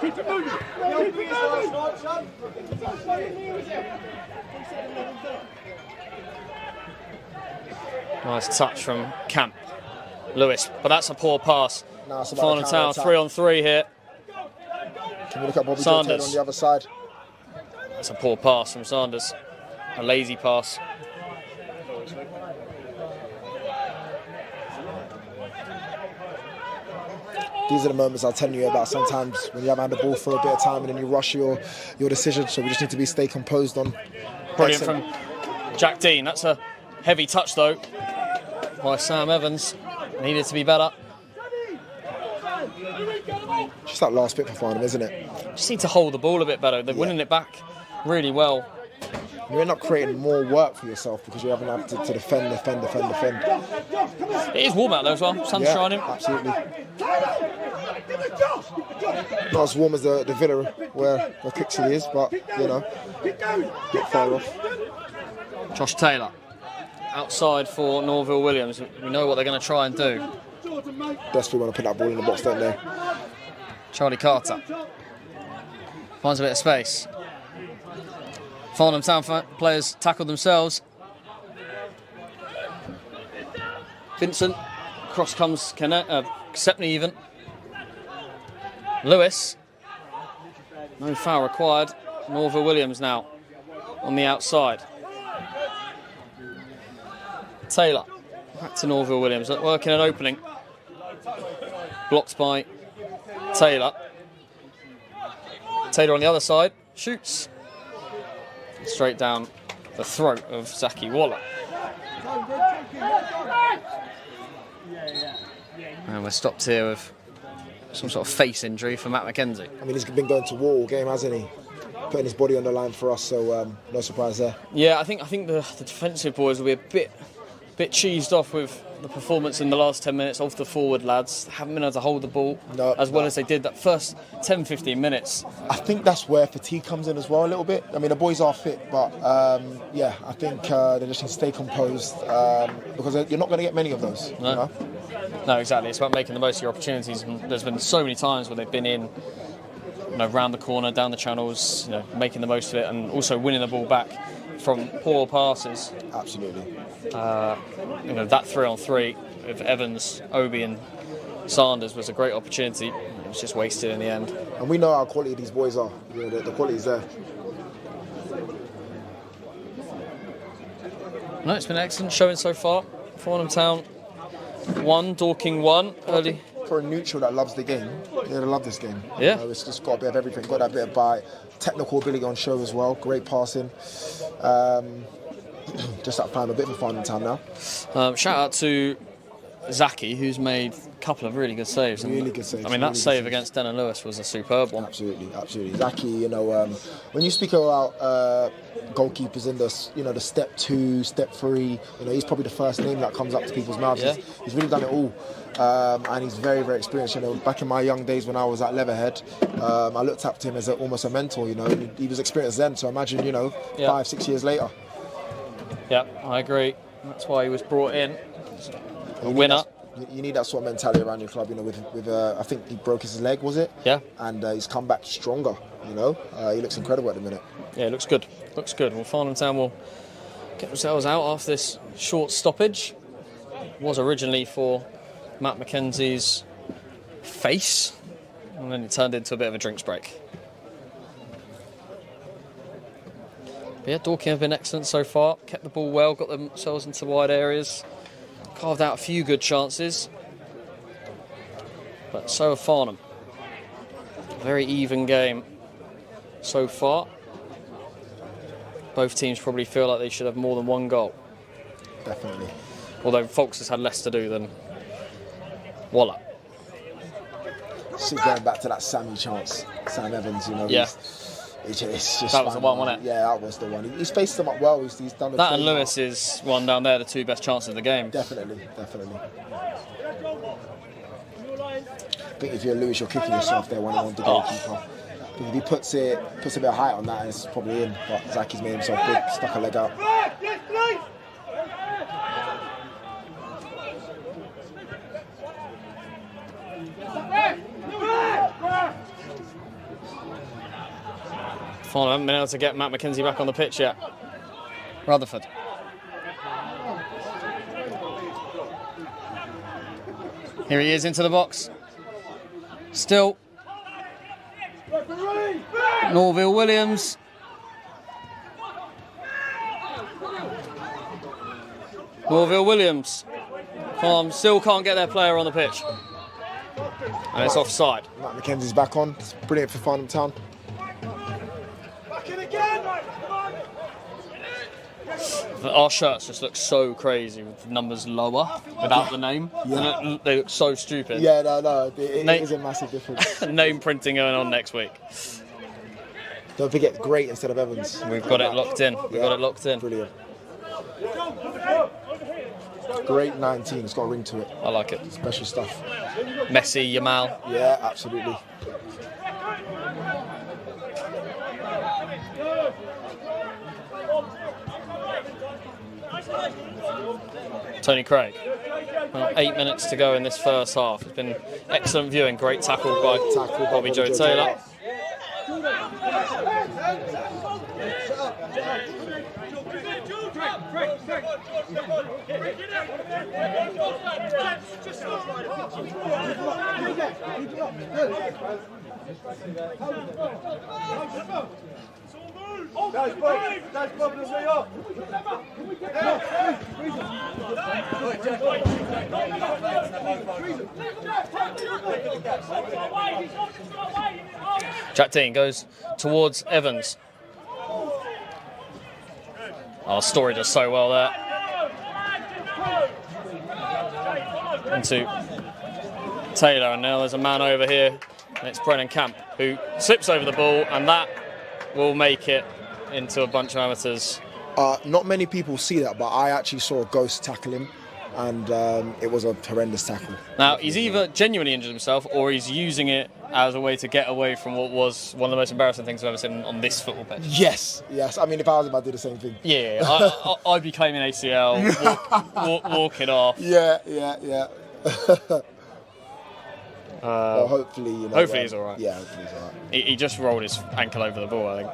Keep it moving.
Nice touch from Camp. Lewis, but that's a poor pass.
Now it's about
Farnham
the
Town,
counter-attack.
3-on-3 here.
Can we look at Bobby
Sanders.
Taylor on the other side?
That's a poor pass from Sanders. A lazy pass.
These are the moments I'll tell you about sometimes when you haven't had the ball for a bit of time and then you rush your decision. So we just need to stay composed on.
Brilliant from Jack Dean. That's a heavy touch though by Sam Evans. Needed to be better.
Just that last bit for Farnham, isn't it?
Just need to hold the ball a bit better. They're winning it back really well.
You end up creating more work for yourself because you haven't had to defend.
It is warm out there as well. Sun's shining.
Absolutely. Not as warm as the Villa where Crixie is, but you know, not far off.
Josh Taylor outside for Norville Williams. We know what they're going to try and do.
Desperately want to put that ball in the box, don't they?
Charlie Carter finds a bit of space. Farnham Town players tackle themselves. Vincent, cross comes Sepney even. Lewis, no foul required. Norville Williams now on the outside. Taylor, back to Norville Williams, working an opening. Blocked by Taylor. Taylor on the other side, shoots. Straight down the throat of Zaki Waller. And we're stopped here with some sort of face injury for Matt McKenzie.
I mean, he's been going to war all game, hasn't he? Putting his body on the line for us, so no surprise there.
Yeah, I think the defensive boys will be a bit cheesed off with the performance in the last 10 minutes of the forward lads. They haven't been able to hold the ball as well as they did that first 10-15 minutes.
I think that's where fatigue comes in as well a little bit. I mean, the boys are fit, but yeah, I think they just need to stay composed because you're not going to get many of those.
No.
You know?
No, exactly. It's about making the most of your opportunities. And there's been so many times where they've been in, round the corner, down the channels, making the most of it, and also winning the ball back from poor passes.
Absolutely.
That 3-on-3 with Evans, Obi, and Sanders was a great opportunity. It was just wasted in the end.
And we know how quality these boys are. The quality is there.
No, it's been an excellent showing so far. Farnham Town 1, Dorking 1 early.
For a neutral that loves the game, they love this game.
Yeah.
It's just got a bit of everything. Got that bit of bite, technical ability on show as well. Great passing. Just that time, a bit of a Farnham Town now.
Shout out to
Absolutely.
Zaki, who's made a couple of really good saves.
Really good saves.
I mean, that save against Denon Lewis was a superb one.
Absolutely. Zaki, when you speak about goalkeepers in the step 2, step 3, he's probably the first name that comes up to people's mouths.
Yeah.
He's really done it all, and he's very, very experienced. Back in my young days when I was at Leatherhead, I looked up to him as almost a mentor. He was experienced then, so imagine 5-6 years later.
Yeah, I agree. That's why he was brought in. A winner.
You need that sort of mentality around your club, with I think he broke his leg, was it?
Yeah.
And he's come back stronger, he looks incredible at the minute.
Yeah, it looks good. Looks good. Well, Farnham Town will get themselves out after this short stoppage. It was originally for Matt Mackenzie's face, and then it turned into a bit of a drinks break. But yeah, Dorking have been excellent so far. Kept the ball well, got themselves into wide areas. Carved out a few good chances, but so have Farnham. Very even game so far. Both teams probably feel like they should have more than one goal.
Definitely.
Although Fox has had less to do than Waller.
Going back to that Sammy chance, Sam Evans,
Yeah.
It's just
That was the one, wasn't it?
Yeah, that was the one. He's spaced them up well. He's done the
That and Lewis's one down there, the two best chances of the game.
Definitely. I think if you're Lewis, you're kicking yourself there when on the goalkeeper. If he puts a bit of height on that, it's probably in. But Zaki's made himself big, stuck a leg out.
Farnham haven't been able to get Matt Mackenzie back on the pitch yet. Rutherford. Here he is into the box. Still. Norville Williams. Farnham still can't get their player on the pitch. And it's offside.
Matt Mackenzie's back on. It's brilliant for Farnham Town.
Our shirts just look so crazy with the numbers lower without the name.
Yeah.
They look so stupid.
Yeah, no, it is a massive difference.
Name printing going on next week.
Don't forget Great instead of Evans.
We've got it locked in.
Brilliant. Great 19. It's got a ring to it.
I like it.
Special stuff.
Messi, Yamal.
Yeah, absolutely.
Tony Craig. Well, 8 minutes to go in this first half. It's been excellent viewing. Great tackle by Bobby Joe Taylor. Jack Dean goes towards Evans. Oh, Story does so well there. Into Taylor, and now there's a man over here, and it's Brennan Camp who slips over the ball, and that will make it into a bunch of amateurs.
Not many people see that, but I actually saw a ghost tackle him, and it was a horrendous tackle.
Now, he's either genuinely injured himself or he's using it as a way to get away from what was one of the most embarrassing things I've ever seen on this football pitch.
Yes. I mean, if I was him, I'd do the same thing.
Yeah, I'd be claiming ACL, walking off.
Yeah. Well, hopefully,
Hopefully he's all right.
Yeah, hopefully he's all right.
He just rolled his ankle over the ball, I think.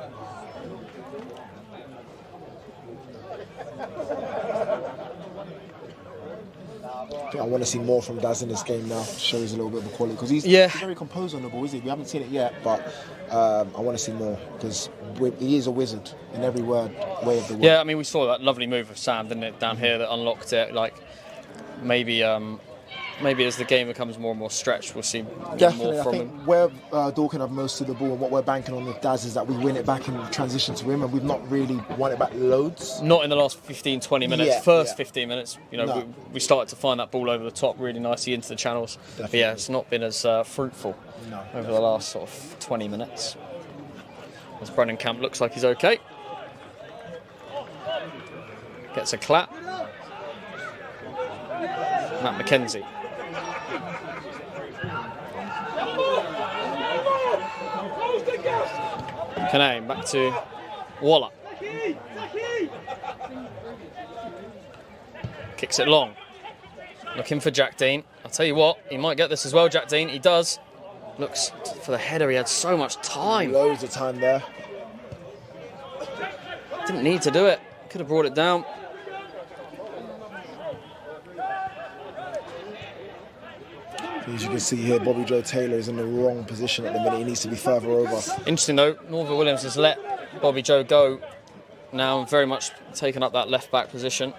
I want to see more from Daz in this game now. Shows a little bit of quality because he's very composed on the ball, is he? We haven't seen it yet, but I want to see more because he is a wizard in every way of the word.
Yeah, I mean, we saw that lovely move of Sam, didn't it, down here that unlocked it. Like maybe maybe as the game becomes more and more stretched, we'll see
Definitely,
more
I
from
think
him.
where Dorking have most of the ball and what we're banking on with Daz is that we win it back and transition to him, and we've not really won it back loads.
Not in the last 15, 20 minutes.
Yeah,
First
yeah.
15 minutes, you know,
No.
we started to find that ball over the top really nicely into the channels. But yeah, it's not been as fruitful over the last sort of 20 minutes. As Brendan Camp looks like he's okay. Gets a clap. Matt McKenzie. Canane back to Waller. Kicks it long. Looking for Jack Dean. I'll tell you what, he might get this as well, Jack Dean. He does. Looks for the header. He had so much time.
Loads of time there.
Didn't need to do it. Could have brought it down.
As you can see here, Bobby Joe Taylor is in the wrong position at the minute. He needs to be further over.
Interesting though, Norville Williams has let Bobby Joe go now and very much taken up that left back position.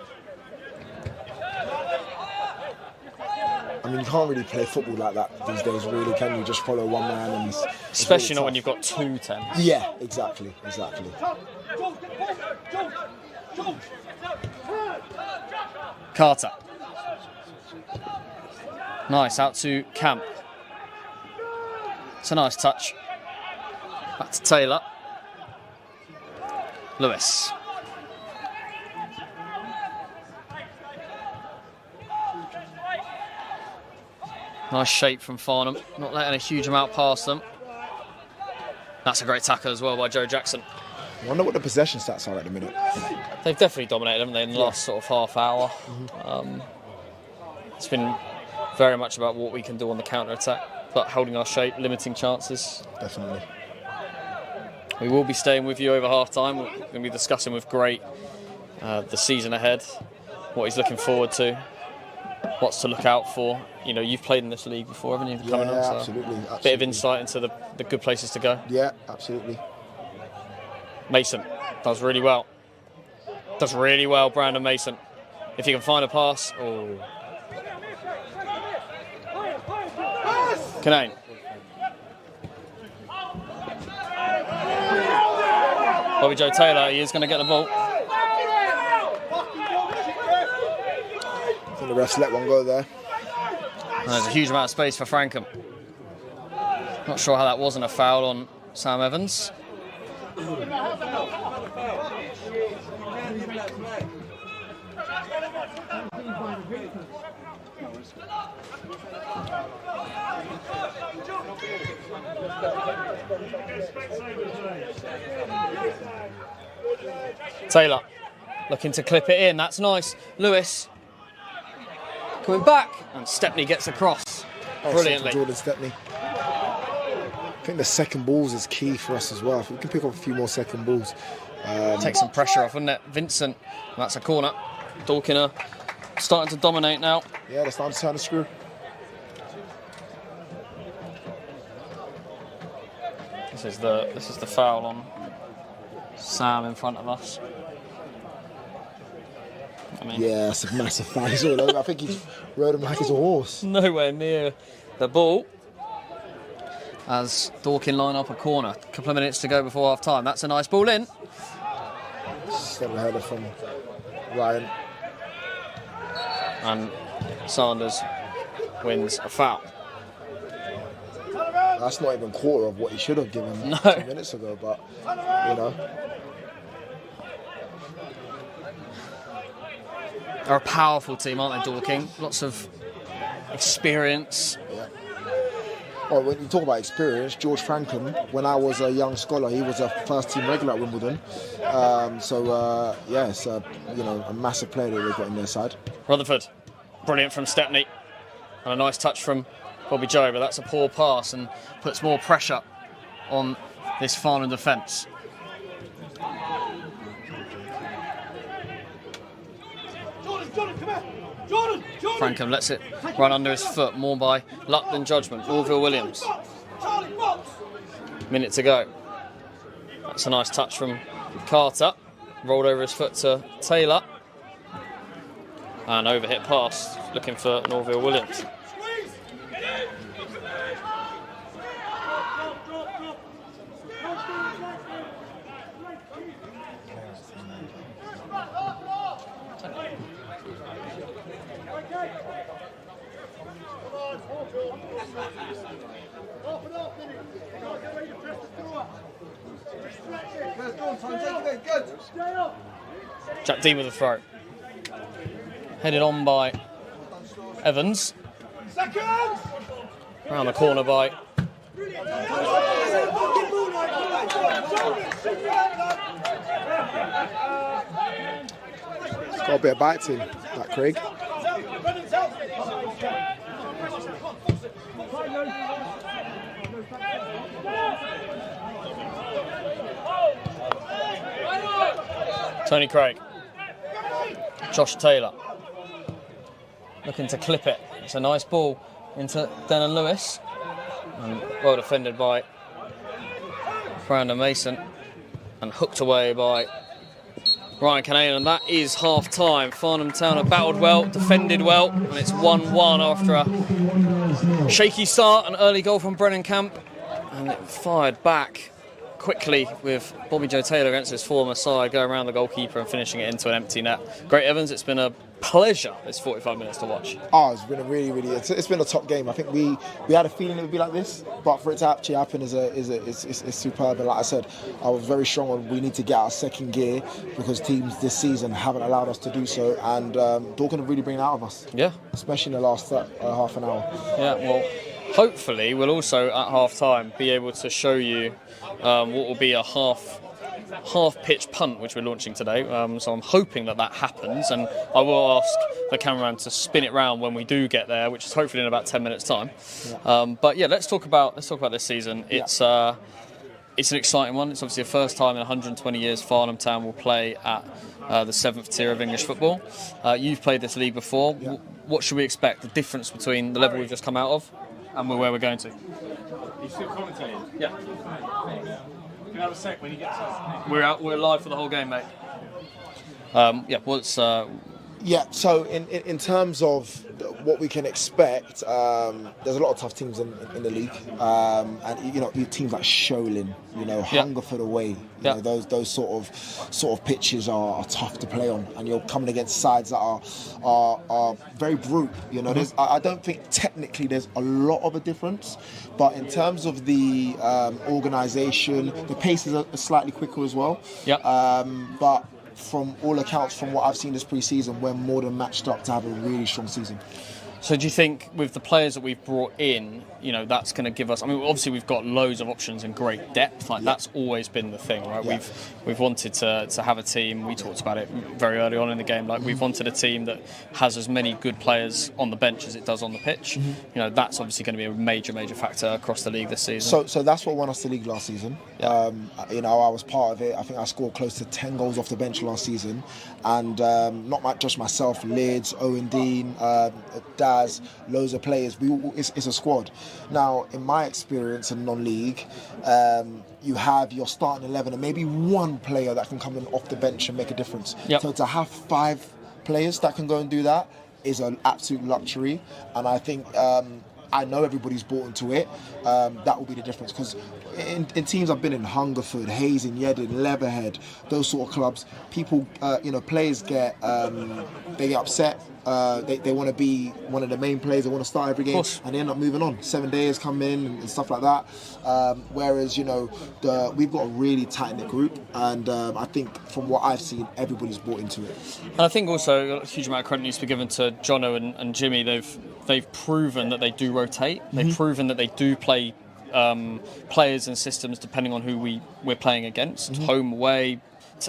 I mean, you can't really play football like that these days, really, can you? Just follow one man and...
Especially not when you've got 2 10s.
Yeah, exactly.
Carter. Nice, out to Camp. It's a nice touch. Back to Taylor. Lewis. Nice shape from Farnham, not letting a huge amount past them. That's a great tackle as well by Joe Jackson.
I wonder what the possession stats are at the minute.
They've definitely dominated, haven't they, in the last sort of half hour. It's been very much about what we can do on the counter-attack, but holding our shape, limiting chances.
Definitely.
We will be staying with you over half-time. We're going to be discussing with Great the season ahead, what he's looking forward to, what's to look out for. You know, you've played in this league before, haven't you? Coming on, so
absolutely.
bit of insight into the good places to go.
Yeah, absolutely.
Mason does really well. Does really well, Brandon Mason. If he can find a pass. Oh. Canane. Bobby Joe Taylor, he is going to get the ball.
I think the refs let one go there.
And there's a huge amount of space for Frankham. Not sure how that wasn't a foul on Sam Evans. Taylor looking to clip it in. That's nice. Lewis coming back, and Stepney gets across brilliantly.
Jordan Stepney. I think the second balls is key for us as well. If we can pick up a few more second balls.
Take some pressure off, wouldn't it? Vincent, that's a corner. Dorking are starting to dominate now.
Yeah, they're starting to turn the screw.
This is the foul on Sam in front of us. I mean,
Yeah, it's a massive foul. He's all over. I think he rode him like he's a horse.
nowhere near the ball. As Dorking line up a corner. A couple of minutes to go before half time. That's a nice ball in.
Seven header from Ryan.
And Sanders wins a foul.
That's not even a quarter of what he should have given
No.
2 minutes ago, but you know.
They're a powerful team, aren't they, Dorking? Lots of experience.
Yeah. Well, when you talk about experience, George Frankham, when I was a young scholar, he was a first-team regular at Wimbledon. Yeah, it's a massive player that they've got in their side.
Rutherford, brilliant from Stepney. And a nice touch from Bobby Joe, but that's a poor pass and puts more pressure on this Farnham defence.
Jordan, come here! Jordan!
Frankham lets it run under his foot, more by luck than judgment. Orville Williams. Minute to go. That's a nice touch from Carter. Rolled over his foot to Taylor. And overhit pass, looking for Norville Williams. Jack Dean with the throw. Headed on by Evans. Around the corner by
It's got a bit of bite to him, that Craig.
Tony Craig. Josh Taylor. Looking to clip it. It's a nice ball into Denon Lewis. And well defended by Brandon Mason. And hooked away by Ryan Canane. And that is half time. Farnham Town have battled well, defended well. And it's 1-1 after a shaky start. An early goal from Brennan Camp. And it fired back quickly with Bobby Joe Taylor against his former side, going around the goalkeeper and finishing it into an empty net. Great Evans, it's been a pleasure this 45 minutes to watch.
Oh, it's been a really, it's been a top game. I think we had a feeling it would be like this, but for it to actually happen is superb. And like I said, I was very strong on we need to get our second gear because teams this season haven't allowed us to do so, and Dorking have really bring it out of us. Yeah. Especially in the last half an hour.
Yeah, well, hopefully we'll also at half time be able to show you what will be a half pitch punt which we're launching today, so I'm hoping that happens, and I will ask the cameraman to spin it round when we do get there, which is hopefully in about 10 minutes time. But yeah, let's talk about this season. It's an exciting one. It's obviously the first time in 120 years Farnham Town will play at the 7th tier of English football. You've played this league before. What should we expect, the difference between the level we've just come out of and where we're going to?
You still commentating?
Yeah.
Can I have a sec when you get to...
We're live for the whole game, mate.
So in terms of what we can expect, there's a lot of tough teams in the league, and teams like Shoalin, Hungerford away, those sort of pitches are tough to play on, and you're coming against sides that are very brute. I don't think technically there's a lot of a difference, but in terms of the organisation, the pace is slightly quicker as well. But from all accounts, from what I've seen this pre-season, we're more than matched up to have a really strong season.
So do you think with the players that we've brought in, that's going to give us... I mean, obviously we've got loads of options and great depth. That's always been the thing, right?
Yeah.
We've wanted to have a team. We talked about it very early on in the game. We've wanted a team that has as many good players on the bench as it does on the pitch. That's obviously going to be a major factor across the league this season.
So that's what won us the league last season. I was part of it. I think I scored close to 10 goals off the bench last season, and not just myself, Lids, Owen Dean, Daz, loads of players. It's a squad. Now, in my experience in non-league, you have your starting 11 and maybe one player that can come in off the bench and make a difference. So to have 5 players that can go and do that is an absolute luxury, and I think I know everybody's bought into it. That will be the difference, because in teams I've been in, Hungerford, Hazen, Yeadon, Leatherhead, those sort of clubs, people, players get upset. They want to be one of the main players. They want to start every game, and they end up moving on. 7 days come in and stuff like that. Whereas we've got a really tight knit group, and I think from what I've seen, everybody's bought into it.
And I think also a huge amount of credit needs to be given to Jono and Jimmy. They've proven that they do rotate. They've proven that they do play players and systems depending on who we're playing against, home, away,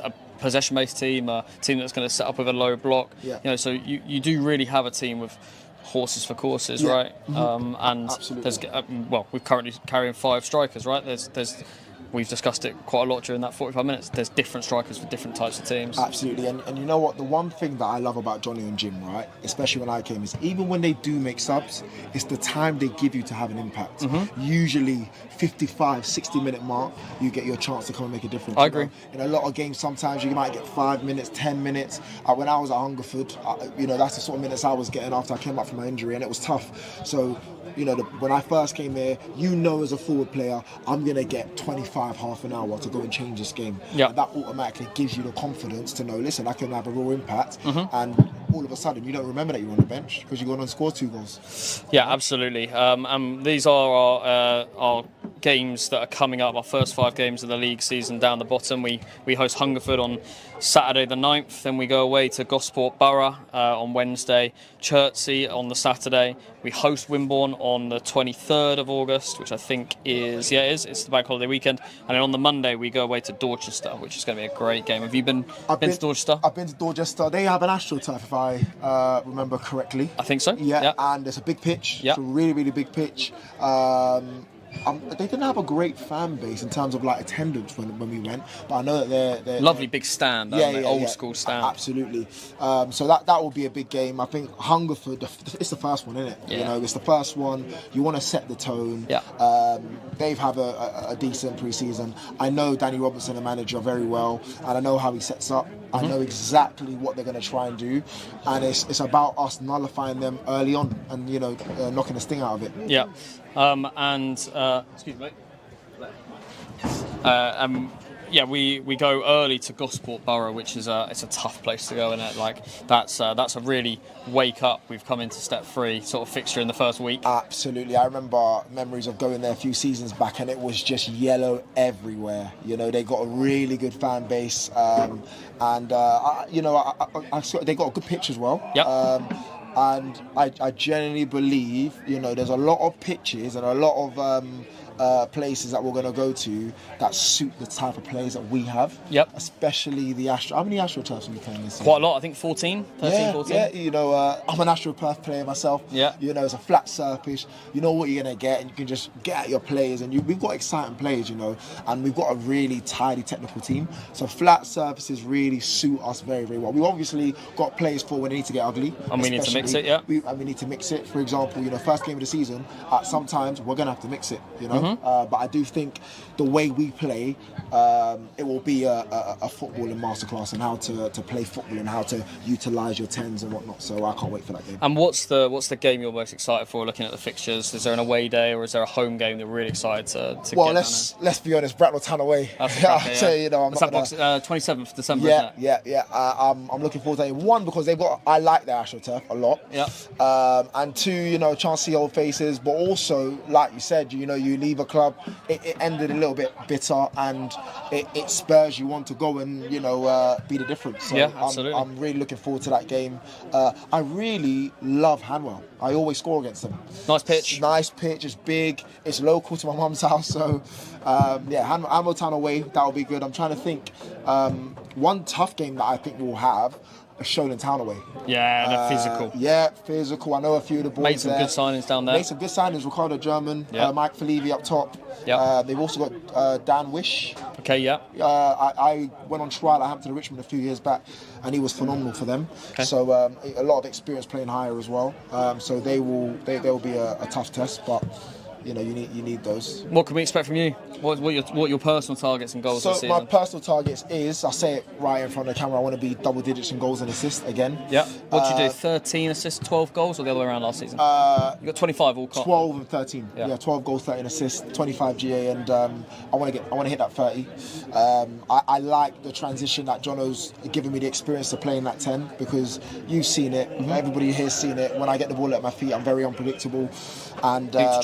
a possession-based team, a team that's going to set up with a low block. So you do really have a team with horses for courses, right? And
absolutely.
We're currently carrying 5 strikers, right? We've discussed it quite a lot during that 45 minutes. There's different strikers for different types of teams.
Absolutely, and you know what? The one thing that I love about Johnny and Jim, right, especially when I came, is even when they do make subs, it's the time they give you to have an impact. Usually 55, 60-minute mark, you get your chance to come and make a difference.
I agree.
In a lot of games, sometimes you might get 5 minutes, 10 minutes. When I was at Hungerford, that's the sort of minutes I was getting after I came back from my injury, and it was tough. So, when I first came there, as a forward player, I'm going to get 25, half an hour to go and change this game. And that automatically gives you the confidence to know, listen, I can have a real impact. And all of a sudden you don't remember that you're on the bench because you gone and scored 2 goals.
Yeah, absolutely. These are our games that are coming up, our first 5 games of the league season down the bottom. We host Hungerford on Saturday the 9th, then we go away to Gosport Borough on Wednesday, Chertsey on the Saturday. We host Wimborne on the 23rd of August, which I think it's the bank holiday weekend. And then on the Monday we go away to Dorchester, which is going to be a great game. Have you been to Dorchester?
I've been to Dorchester. They have an AstroTurf, if I remember correctly.
I think so.
Yeah, and it's a big pitch.
Yeah.
It's a really, really big pitch. They didn't have a great fan base in terms of like attendance when we went, but I know that they're
lovely big stand, old school stand.
Absolutely. So that will be a big game. I think Hungerford, it's the first one, isn't it?
Yeah.
You know, it's the first one. You want to set the tone.
Yeah.
They've had a decent pre-season. I know Danny Robinson, the manager, very well, and I know how he sets up. I know exactly what they're going to try and do, and it's about us nullifying them early on and knocking the sting out of it.
Yeah. Excuse me. We go early to Gosport Borough, which is it's a tough place to go, isn't it? Like that's a really wake up. We've come into step 3 sort of fixture in the first week.
Absolutely, I remember memories of going there a few seasons back, and it was just yellow everywhere. You know, they got a really good fan base, they got a good pitch as well.
Yeah.
And I genuinely believe, there's a lot of pitches and a lot of places that we're going to go to that suit the type of players that we have. Yep. Especially the Astro. How many AstroTurfs are we playing this season?
Quite a lot, I think 14, 14.
Yeah, I'm an AstroTurf player myself.
Yeah.
It's a flat surface. You know what you're going to get, and you can just get at your players. And we've got exciting players, and we've got a really tidy technical team. So flat surfaces really suit us very, very well. We've obviously got players for when they need to get ugly.
And we need to mix it, yeah.
We need to mix it. For example, first game of the season, sometimes we're going to have to mix it, But I do think the way we play, it will be a footballing masterclass on how to play football and how to utilise your 10s and whatnot. So I can't wait for that game.
And what's the game you're most excited for? Looking at the fixtures, is there an away day or is there a home game that we're really excited to get?
Well, let's be honest, Bracknell Town away.
That's
I'll tell you, I'm
not 27th December.
Yeah,
isn't it?
yeah. I'm looking forward to it. 1, because I like the AstroTurf a lot.
Yeah.
And 2, chance to see old faces, but also, like you said, you leave a club, it ended a little bit bitter, and it spurs you on to go and be the difference. So
yeah, absolutely.
I'm really looking forward to that game. I really love Hanwell. I always score against them.
Nice pitch.
It's big. It's local to my mum's house, so Hanwell Town away, that'll be good. I'm trying to think. One tough game that I think we'll have. Shown Town away.
Yeah, they're physical.
Yeah, physical. I know a few of the boys.
Made some good signings down there.
Made some good signings. Ricardo German, Mike Felivi up top.
Yeah.
They've also got Dan Wish.
Okay, yeah.
I went on trial at Hampton and Richmond a few years back, and he was phenomenal for them. Okay. So a lot of experience playing higher as well. So they will be a tough test, but. You need those.
What can we expect from you? What your personal targets and goals this season?
So my personal targets is, I say it right in front of the camera, I want to be double digits in goals and assists again.
Yeah. What did you do? 13 assists, 12 goals, or the other way around last season? You got 25 all cut.
12 and 13. Yeah, 12 goals, 13 assists, 25 GA, and I want to hit that 30. I like the transition that Jono's given me the experience of playing that 10, because you've seen it. Mm-hmm. Everybody here's seen it. When I get the ball at my feet, I'm very unpredictable, and
to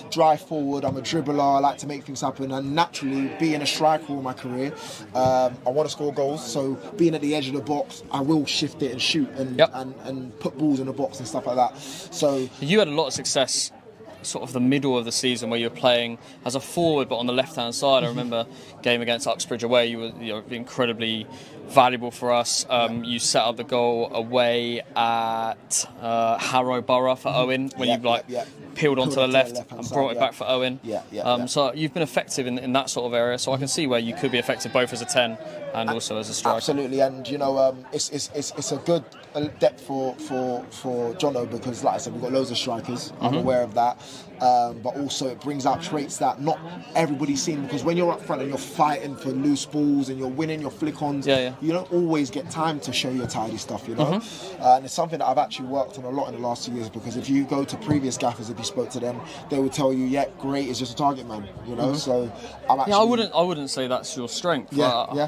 drive forward.
I'm a dribbler. I like to make things happen, and naturally, being a striker all my career, I want to score goals. So being at the edge of the box, I will shift it and shoot and put balls in the box and stuff like that. So
you had a lot of success sort of the middle of the season where you were playing as a forward but on the left hand side. I remember game against Uxbridge away, you were incredibly valuable for us. You set up the goal away at Harrow Borough for Owen when you peeled onto the left and brought it back for Owen. So you've been effective in that sort of area, so I can see where you could be effective both as a 10 and also as a striker.
Absolutely, and it's a good depth for Jono, because like I said, we've got loads of strikers. I'm aware of that. But also it brings out traits that not everybody's seen, because when you're up front and you're fighting for loose balls and you're winning your flick-ons, you don't always get time to show your tidy stuff, and it's something that I've actually worked on a lot in the last 2 years, because if you go to previous gaffers, if you spoke to them, they would tell you, great is just a target man, so I'm actually...
I wouldn't say that's your strength.
I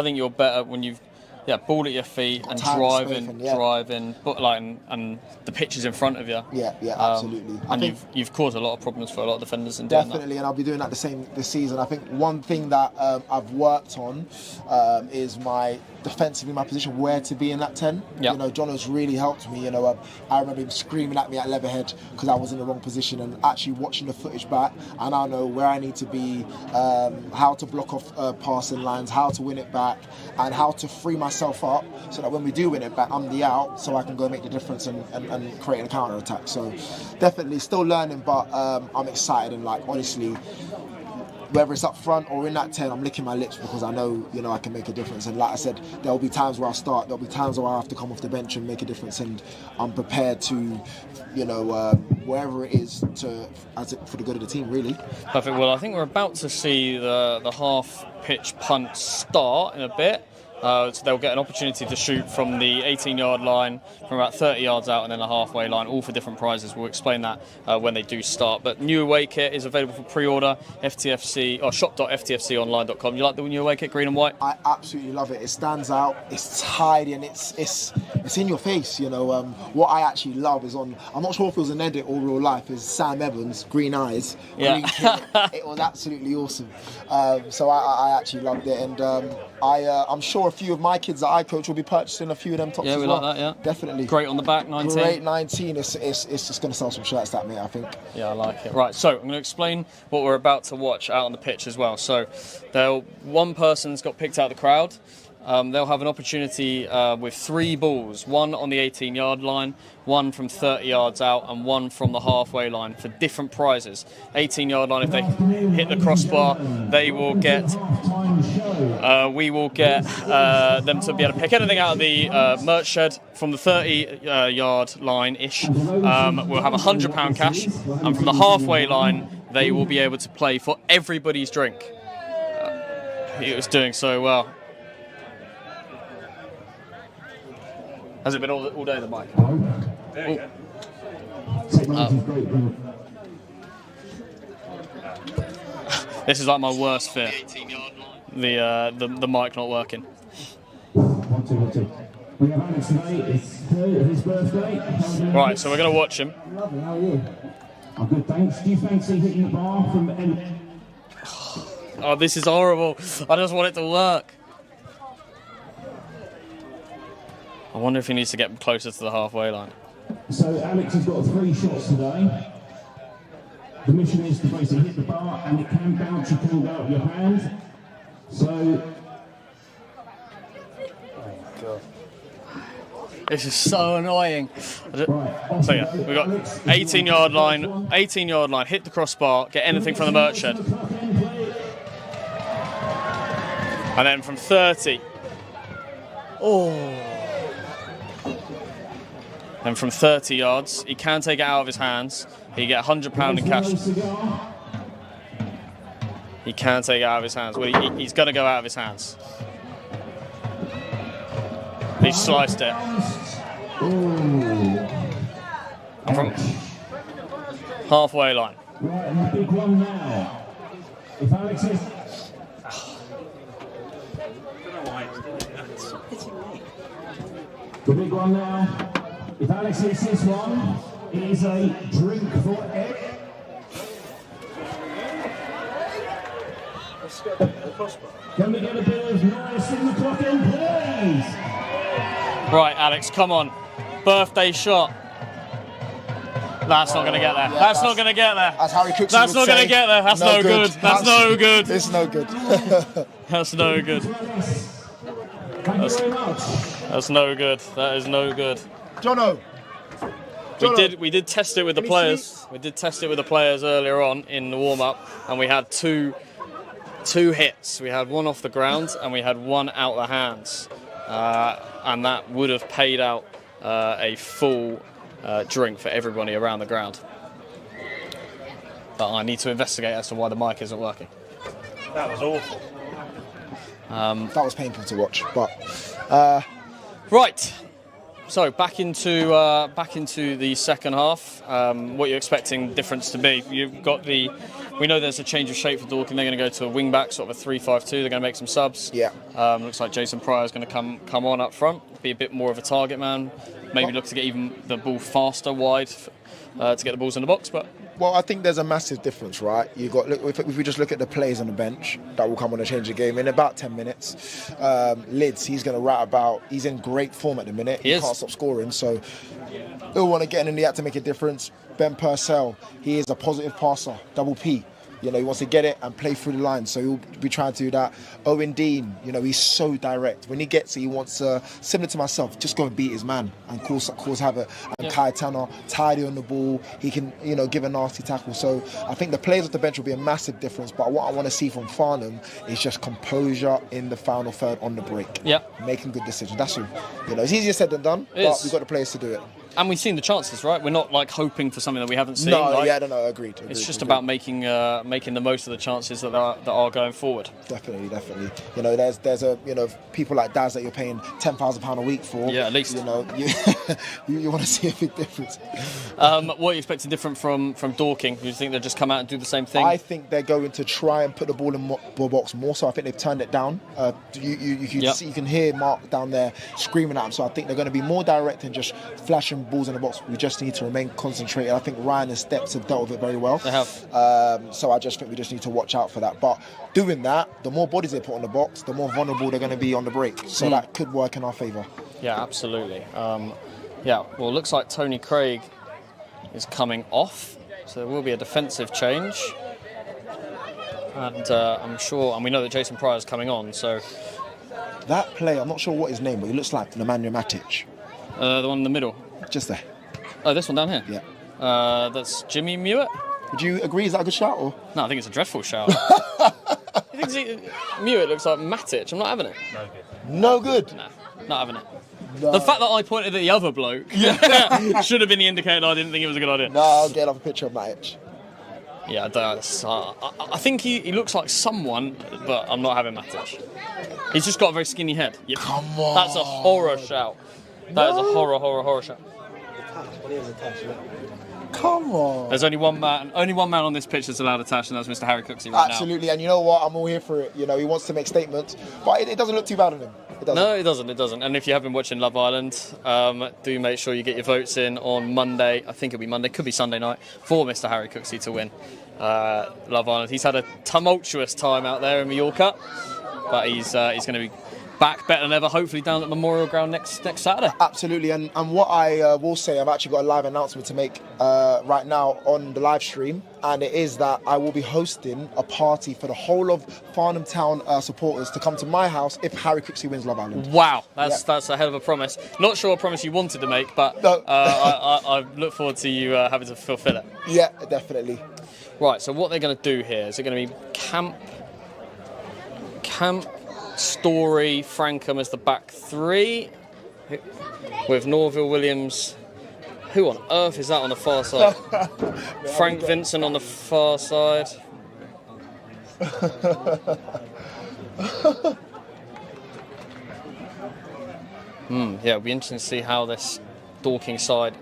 think you're better when you've Yeah, ball at your feet and
Time,
driving,
space, yeah.
driving, but like and the pitch is in front of you.
Yeah, absolutely. I
And
think
you've caused a lot of problems for a lot of defenders in doing that.
definitely, and I'll be doing that the same this season. I think one thing that I've worked on is my defensively my position, where to be in that 10.
Yep.
You know, Jono's really helped me. You know, I remember him screaming at me at Leatherhead because I was in the wrong position, and actually watching the footage back, I now know where I need to be, how to block off passing lines, how to win it back, and how to free myself up so that when we do win it back, I'm the out, so I can go make the difference and create a counter attack. So definitely still learning, but I'm excited, and like honestly, whether it's up front or in that 10, I'm licking my lips because I know, you know, I can make a difference. And like I said, there'll be times where I'll start, there'll be times where I have to come off the bench and make a difference, and I'm prepared to, you know, wherever it is for the good of the team, really.
Perfect. Well, I think we're about to see the half-pitch punt start in a bit. So they'll get an opportunity to shoot from the 18-yard line, from about 30 yards out, and then the halfway line, all for different prizes. We'll explain that when they do start. But new away kit is available for pre-order, FTFC or shop.ftfconline.com. You like the new away kit, green and white?
I absolutely love it. It stands out. It's tidy and it's in your face. You know, what I actually love is I'm not sure if it was an edit or real life, is Sam Evans, green eyes, green kit. It was absolutely awesome. So I actually loved it, and I'm sure a few of my kids that I coach will be purchasing a few of them tops as well.
Yeah, we like that, yeah.
Definitely.
Great on the back, 19.
Great 19. It's just going to sell some shirts, that, mate, I think.
Yeah, I like it. Right, so I'm going to explain what we're about to watch out on the pitch as well. So one person's got picked out of the crowd. They'll have an opportunity with 3 balls, one on the 18-yard line, one from 30 yards out, and one from the halfway line for different prizes. 18-yard line, if they hit the crossbar, they will get. We will get them to be able to pick anything out of the merch shed from the 30-yard line-ish. We'll have £100 cash, and from the halfway line, they will be able to play for everybody's drink. He was doing so well. Has it been all day, the mic? This is like my worst fear. The mic not working. Right, so we're going to watch him.
How are you? I'm good, thanks. Do you fancy hitting the bar from...
Oh, this is horrible. I just want it to work. I wonder if he needs to get closer to the halfway line.
So Alex has got 3 shots today. The mission is to basically hit the bar, and it can bounce, you can go out of your hand. So...
Oh, God. This is so annoying.
Right,
so yeah, we've got 18-yard line, hit the crossbar, get anything from the merch shed. And then from 30. And from 30 yards, he can take it out of his hands. He get £100 in cash. He can take it out of his hands. Well, he's going to go out of his hands. He sliced it. And from halfway line.
Right, and the big one now. If Alex is... The big one now. If Alex hits this one, it is a drink for Ed. Can we get a bit of noise in the clock in, please?
Right, Alex, come on. Birthday shot. That's not going to get there.
Yeah,
that's not going to get there.
As Harry Cookson
That's
would
not going
say,
to get there. That's no good. That's no good.
It's no good.
That's no good.
Thank you very much.
That's no good. That is no good.
Jono.
We did test it with the players. We did test it with the players earlier on in the warm-up, and we had two hits. We had one off the ground, and we had one out the hands, and that would have paid out a full drink for everybody around the ground. But I need to investigate as to why the mic isn't working.
That was awful.
That was painful to watch, but
right. So back into the second half. What you're expecting difference to be? We know there's a change of shape for Dorking. They're going to go to a wing back, sort of a 3-5-2. They're going to make some subs.
Yeah.
Looks like Jason Pryor's going to come on up front, be a bit more of a target man. Maybe look to get even the ball faster wide to get the balls in the box. But
well, I think there's a massive difference, right? You got if we just look at the players on the bench that will come on and change the game in about 10 minutes. Lids, he's going to rat about. He's in great form at the minute. He can't stop scoring, so he'll want to get in the act to make a difference. Ben Purcell, he is a positive passer, double P. You know, he wants to get it and play through the line, so he'll be trying to do that. Owen Dean, you know, he's so direct. When he gets it, he wants to, similar to myself, just go and beat his man and cause havoc. And Kai Tanner, tidy on the ball, he can, you know, give a nasty tackle. So I think the players off the bench will be a massive difference, but what I want to see from Farnham is just composure in the final third on the break. Yeah. Making good decisions, that's all. You know, it's easier said than done, but we've got the players to do it.
And we've seen the chances, right? We're not like hoping for something that we haven't seen.
No,
like,
agreed.
It's just about making the most of the chances that are going forward.
Definitely. You know, there's a people like Daz that you're paying £10,000 a week for.
Yeah, at least.
You know, you want to see a big difference.
What are you expecting different from Dorking? Do you think they'll just come out and do the same thing?
I think they're going to try and put the ball in the box more. So I think they've turned it down. You can hear Mark down there screaming at him. So I think they're going to be more direct and just flashing balls in the box. We just need to remain concentrated. I think Ryan and Steps have dealt with it very well.
They have.
So I just think we just need to watch out for that. But doing that, the more bodies they put on the box, the more vulnerable they're going to be on the break. So that could work in our favour. Yeah, absolutely.
Well, it looks like Tony Craig is coming off. So there will be a defensive change. And I'm sure, and we know that Jason Pryor is coming on, so...
That player, I'm not sure what his name, but he looks like Nemanja Matic.
The one in the middle?
Just there.
Oh, this one down here?
Yeah.
That's Jimmy Mewett?
Would you agree? Is that a good shout? Or?
No, I think it's a dreadful shout. Mewett looks like Matic. I'm not having it.
No good?
No, not having it.
No.
The fact that I pointed at the other bloke should have been the indicator I didn't think it was a good idea.
No, I'll get off a picture of Matic.
Yeah, I think he looks like someone, but I'm not having Matic. He's just got a very skinny head. Yep.
Come on.
That's a horror shout. That is a horror shout.
Come on.
There's only one man on this pitch that's allowed a tash, and that's Mr. Harry Cooksey right now.
Absolutely, and you know what? I'm all here for it. You know, he wants to make statements, but it doesn't look too bad on him.
No, it doesn't. And if you have been watching Love Island, do make sure you get your votes in on Monday. I think it'll be Monday, could be Sunday night, for Mr. Harry Cooksey to win Love Island. He's had a tumultuous time out there in Mallorca, but he's going to be back better than ever, hopefully down at Memorial Ground next Saturday.
Absolutely, and what I will say, I've actually got a live announcement to make right now on the live stream, and it is that I will be hosting a party for the whole of Farnham Town supporters to come to my house if Harry Cooksey wins Love Island.
Wow, that's a hell of a promise. Not sure a promise you wanted to make, but
no.
I look forward to you having to fulfil it.
Yeah, definitely.
Right, so what they're going to do here is they're going to be Camp, Story, Frankham as the back three, with Norville Williams. Who on earth is that on the far side? Frank Vincent on the far side. It'll be interesting to see how this Dorking side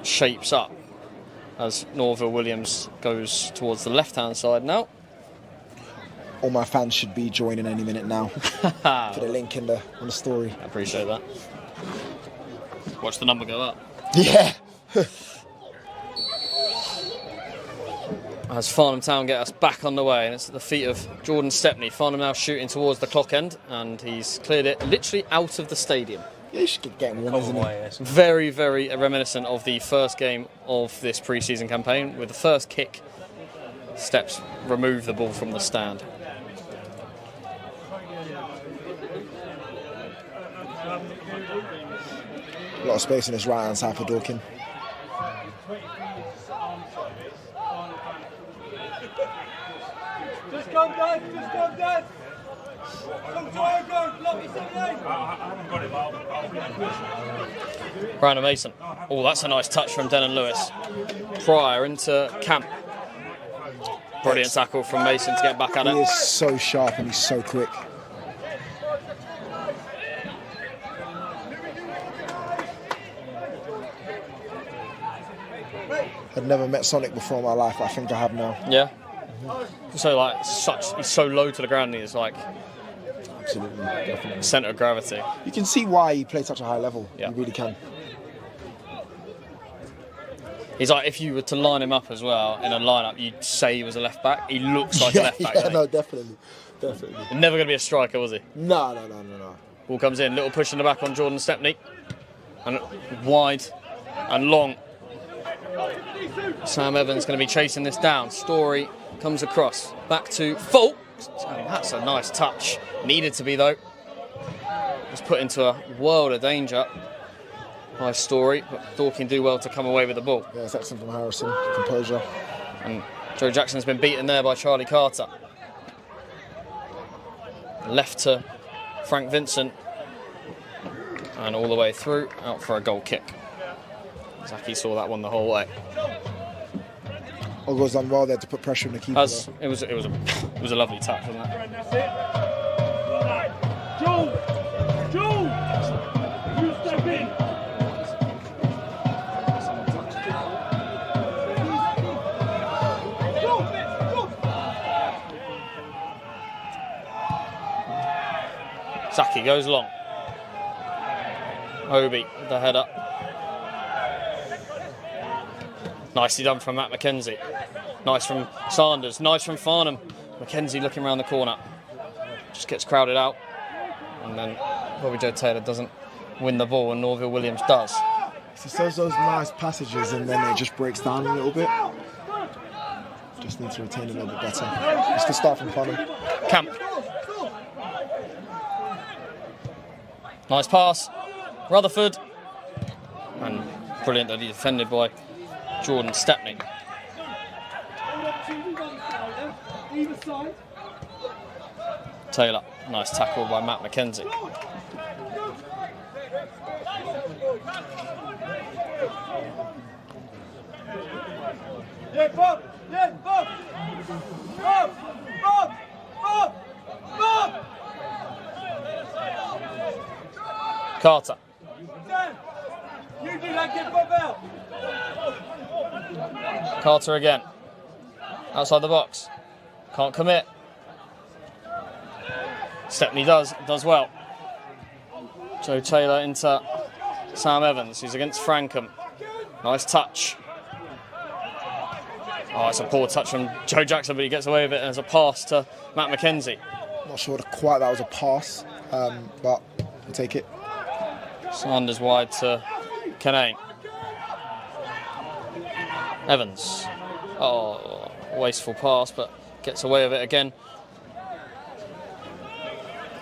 shapes up as Norville Williams goes towards the left-hand side now.
All my fans should be joining any minute now. Put a link on the story.
I appreciate that. Watch the number go up.
Yeah.
As Farnham Town get us back on the way, and it's at the feet of Jordan Stepney. Farnham now shooting towards the clock end, and he's cleared it literally out of the stadium.
Yeah, you should get getting one, isn't it?
Very, very reminiscent of the first game of this pre-season campaign. With the first kick, Steps remove the ball from the stand.
A lot of space on his right hand side for Dorking.
Just come, Dad! Come to our goal, lobby 78!
Brandon Mason. Oh, that's a nice touch from Denon Lewis. Pryor into Camp. Brilliant tackle from Mason to get back at it.
He is so sharp and he's so quick. I'd never met Sonic before in my life, but I think I have now.
Yeah. So like, he's so low to the ground. He's like
Absolutely, definitely.
centre of gravity.
You can see why he played such a high level.
Yeah.
You really can.
He's like, if you were to line him up as well in a lineup, you'd say he was a left back. He looks like a left back.
Yeah,
doesn't
no, definitely.
he? Never going to be a striker, was he?
No.
Ball comes in, little push in the back on Jordan Stepney, and wide and long. Sam Evans going to be chasing this down. Story comes across, back to Falk. That's a nice touch. Needed to be though. Was put into a world of danger by Story, but Dorking do well to come away with the ball.
Yeah, it's excellent from Harrison. Composure.
And Joe Jackson's been beaten there by Charlie Carter. Left to Frank Vincent. And all the way through, out for a goal kick. Zaki saw that one the whole way.
Ogo's done well there to put pressure on the keeper.
It was a lovely touch, wasn't it?
That's it. Joel! You step in.
Zaki goes long. Obi with the header. Nicely done from Matt McKenzie. Nice from Sanders. Nice from Farnham. McKenzie looking around the corner. Just gets crowded out. And then Bobby Joe Taylor doesn't win the ball and Norville Williams does.
He does those nice passages and then it just breaks down a little bit. Just need to retain a little bit better. It's the start from Farnham.
Camp. Nice pass. Rutherford. And brilliantly defended by Jordan Stepney. Taylor. Nice tackle by Matt McKenzie.
Yeah, Bob! Yeah, Bob! Bob! Bob! Bob! Bob!
Carter.
Dan! You do that, get Bob out!
Carter again. Outside the box. Can't commit. Stepney does well. Joe Taylor into Sam Evans, who's against Frankham. Nice touch. Oh, it's a poor touch from Joe Jackson, but he gets away with it as a pass to Matt McKenzie.
Not sure quite that was a pass, but we'll take it.
Sanders wide to Canane. Evans. Oh, wasteful pass, but gets away with it again.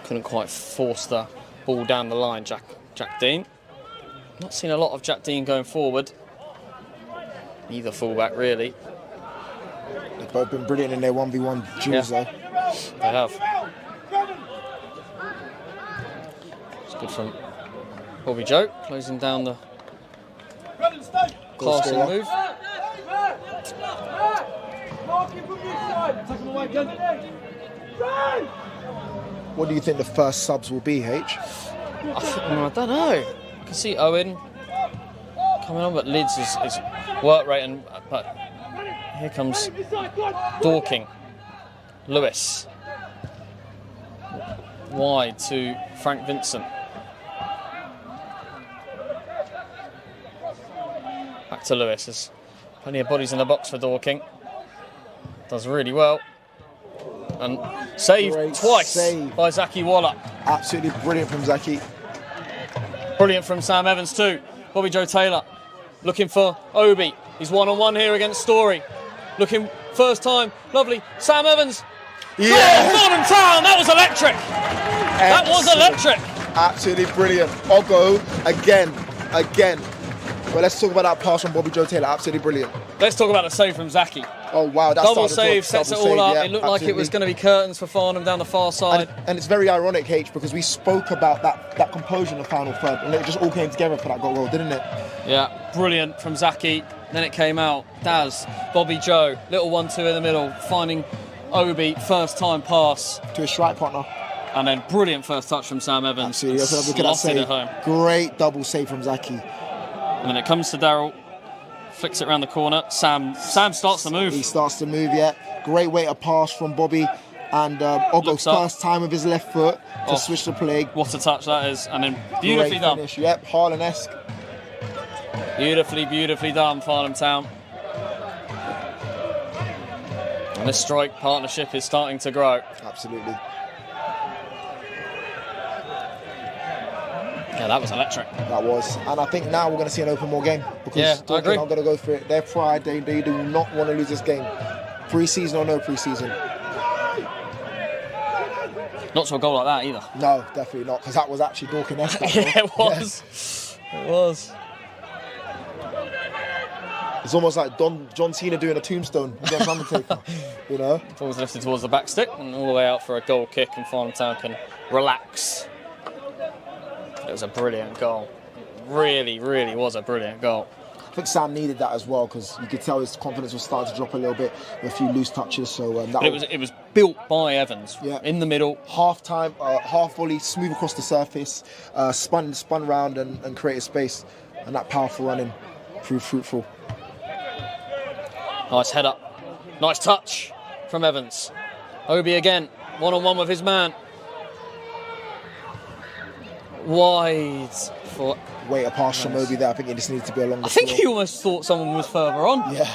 Couldn't quite force the ball down the line, Jack Dean. Not seen a lot of Jack Dean going forward. Either fullback, really.
They've both been brilliant in their 1v1 duels, though.
They have. It's good from Bobby Joe, closing down the passing move.
What do you think the first subs will be, H?
I don't know. I can see Owen coming on, but Lids is work rate, but here comes Dorking. Lewis. Wide to Frank Vincent. Back to Lewis. There's plenty of bodies in the box for Dorking. Does really well. And saved twice by Zaki Waller.
Absolutely brilliant from Zaki.
Brilliant from Sam Evans too. Bobby Joe Taylor looking for Obi. He's one-on-one here against Story. Looking first time. Lovely. Sam Evans.
Yeah.
Farnham Town. That was electric. That was electric.
Absolutely brilliant. Ogo again. But let's talk about that pass from Bobby Joe Taylor. Absolutely brilliant.
Let's talk about the save from Zaki.
Oh wow, that's
double save, sets it all up.
Yeah,
it looked like it was going to be curtains for Farnham down the far side.
And it's very ironic, H, because we spoke about that composure in the final third, and it just all came together for that goal, didn't it?
Yeah, brilliant from Zaki. Then it came out. Daz, Bobby Joe, little 1-2 in the middle, finding Obi, first time pass
to his strike partner.
And then brilliant first touch from Sam Evans.
Absolutely, look at that save. Great double save from Zaki.
And then it comes to Darryl Flicks it around the corner. Sam starts the move.
He starts to move, yeah. Great way to pass from Bobby. And Ogo's first time with his left foot to switch the play.
What a touch that is. And then beautifully done.
Finish. Yep, Harlan-esque.
Beautifully done, Farnham Town. And this strike partnership is starting to grow.
Absolutely.
Yeah, that was electric.
That was. And I think now we're going to see an open more game. Because
Yeah, I agree.
I'm going to go for it. Their pride, they do not want to lose this game. Pre-season or no pre-season.
Not to a goal like that either.
No, definitely not. Because that was actually Dorking-esque.
Yeah, it was. Yeah. It was.
It's almost like John Cena doing a tombstone against Undertaker, you know?
Ball's lifted towards the back stick and all the way out for a goal kick, and Farnham Town can relax. It was a brilliant goal. Really was a brilliant goal.
I think Sam needed that as well, because you could tell his confidence was starting to drop a little bit with a few loose touches. So
it was built by Evans.
Yeah.
In the middle.
Half time, half volley, smooth across the surface, spun round and created space, and that powerful running proved fruitful.
Nice head up. Nice touch from Evans. Obi again, one-on-one with his man. Wide for...
Way to pass from Obi there. I think he just needed to be along the
I think
floor.
he almost thought someone was further on.
Yeah,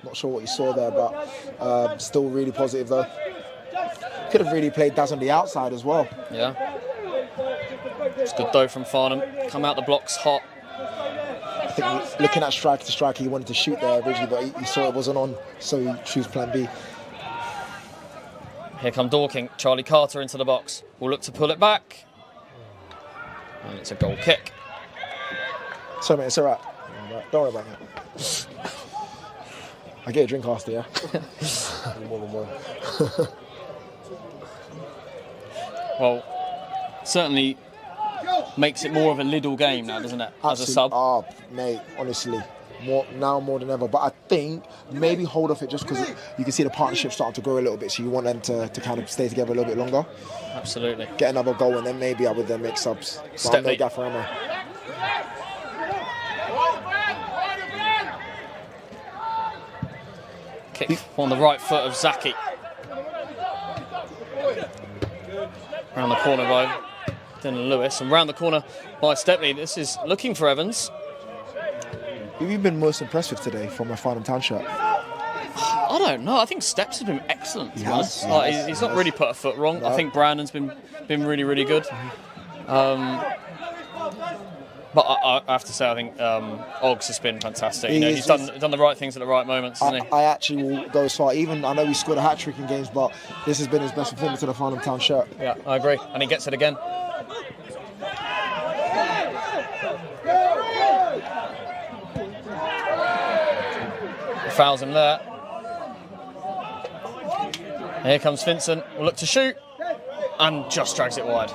not sure what you saw there, but still really positive though. Could have really played Daz on the outside as well.
Yeah. It's good though from Farnham. Come out the blocks hot.
I think looking at striker to striker, he wanted to shoot there originally, but he saw it wasn't on, so he chose plan B.
Here come Dorking. Charlie Carter into the box. Will look to pull it back. And it's a goal kick.
Sorry, mate, it's all right. Don't worry about it. I get a drink after, yeah? More.
Well, certainly makes it more of a Lidl game now, doesn't it? As a sub.
Oh, mate, honestly. More than ever. But I think maybe hold off it just because you can see the partnership starting to grow a little bit, so you want them to kind of stay together a little bit longer.
Absolutely.
Get another goal and then maybe I would then make subs. But I'm no gaffer, am I?
Kick on the right foot of Zaki. Round the corner by Dylan Lewis, and round the corner by Stepney. This is looking for Evans.
Who have you been most impressed with today from a Farnham Town shirt?
I don't know. I think Steps has been excellent.
He has.
He's not really put a foot wrong.
No.
I think Brandon's been really good. But I have to say, I think Oggs has been fantastic. He's done the right things at the right moments, hasn't he?
I actually will go as far. Even I know he scored a hat-trick in games, but this has been his best performance in a Farnham Town shirt.
Yeah, I agree. And he gets it again. Fouls him there. Here comes Vincent. Will look to shoot and just drags it wide.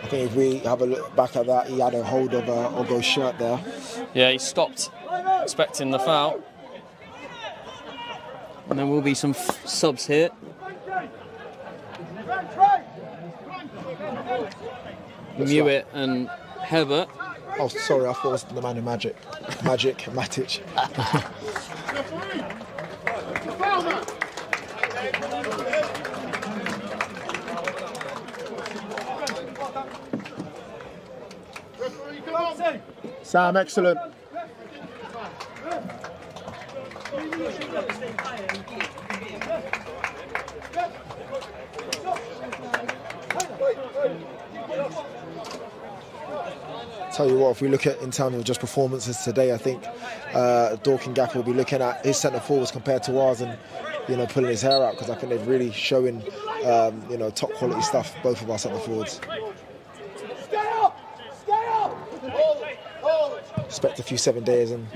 I think if we have a look back at that, he had a hold of Ogo's shirt there.
Yeah, he stopped expecting the foul. And there will be some subs here. Mewett and Herbert.
Oh, sorry, I thought it was the man of Magic. Matic. Sam, excellent. Tell you what, if we look at in terms of just performances today, I think Dorking Gaffer will be looking at his centre forwards compared to ours, and pulling his hair out, because I think they're really showing top quality stuff, both of our centre forwards. Expect a few 7 days and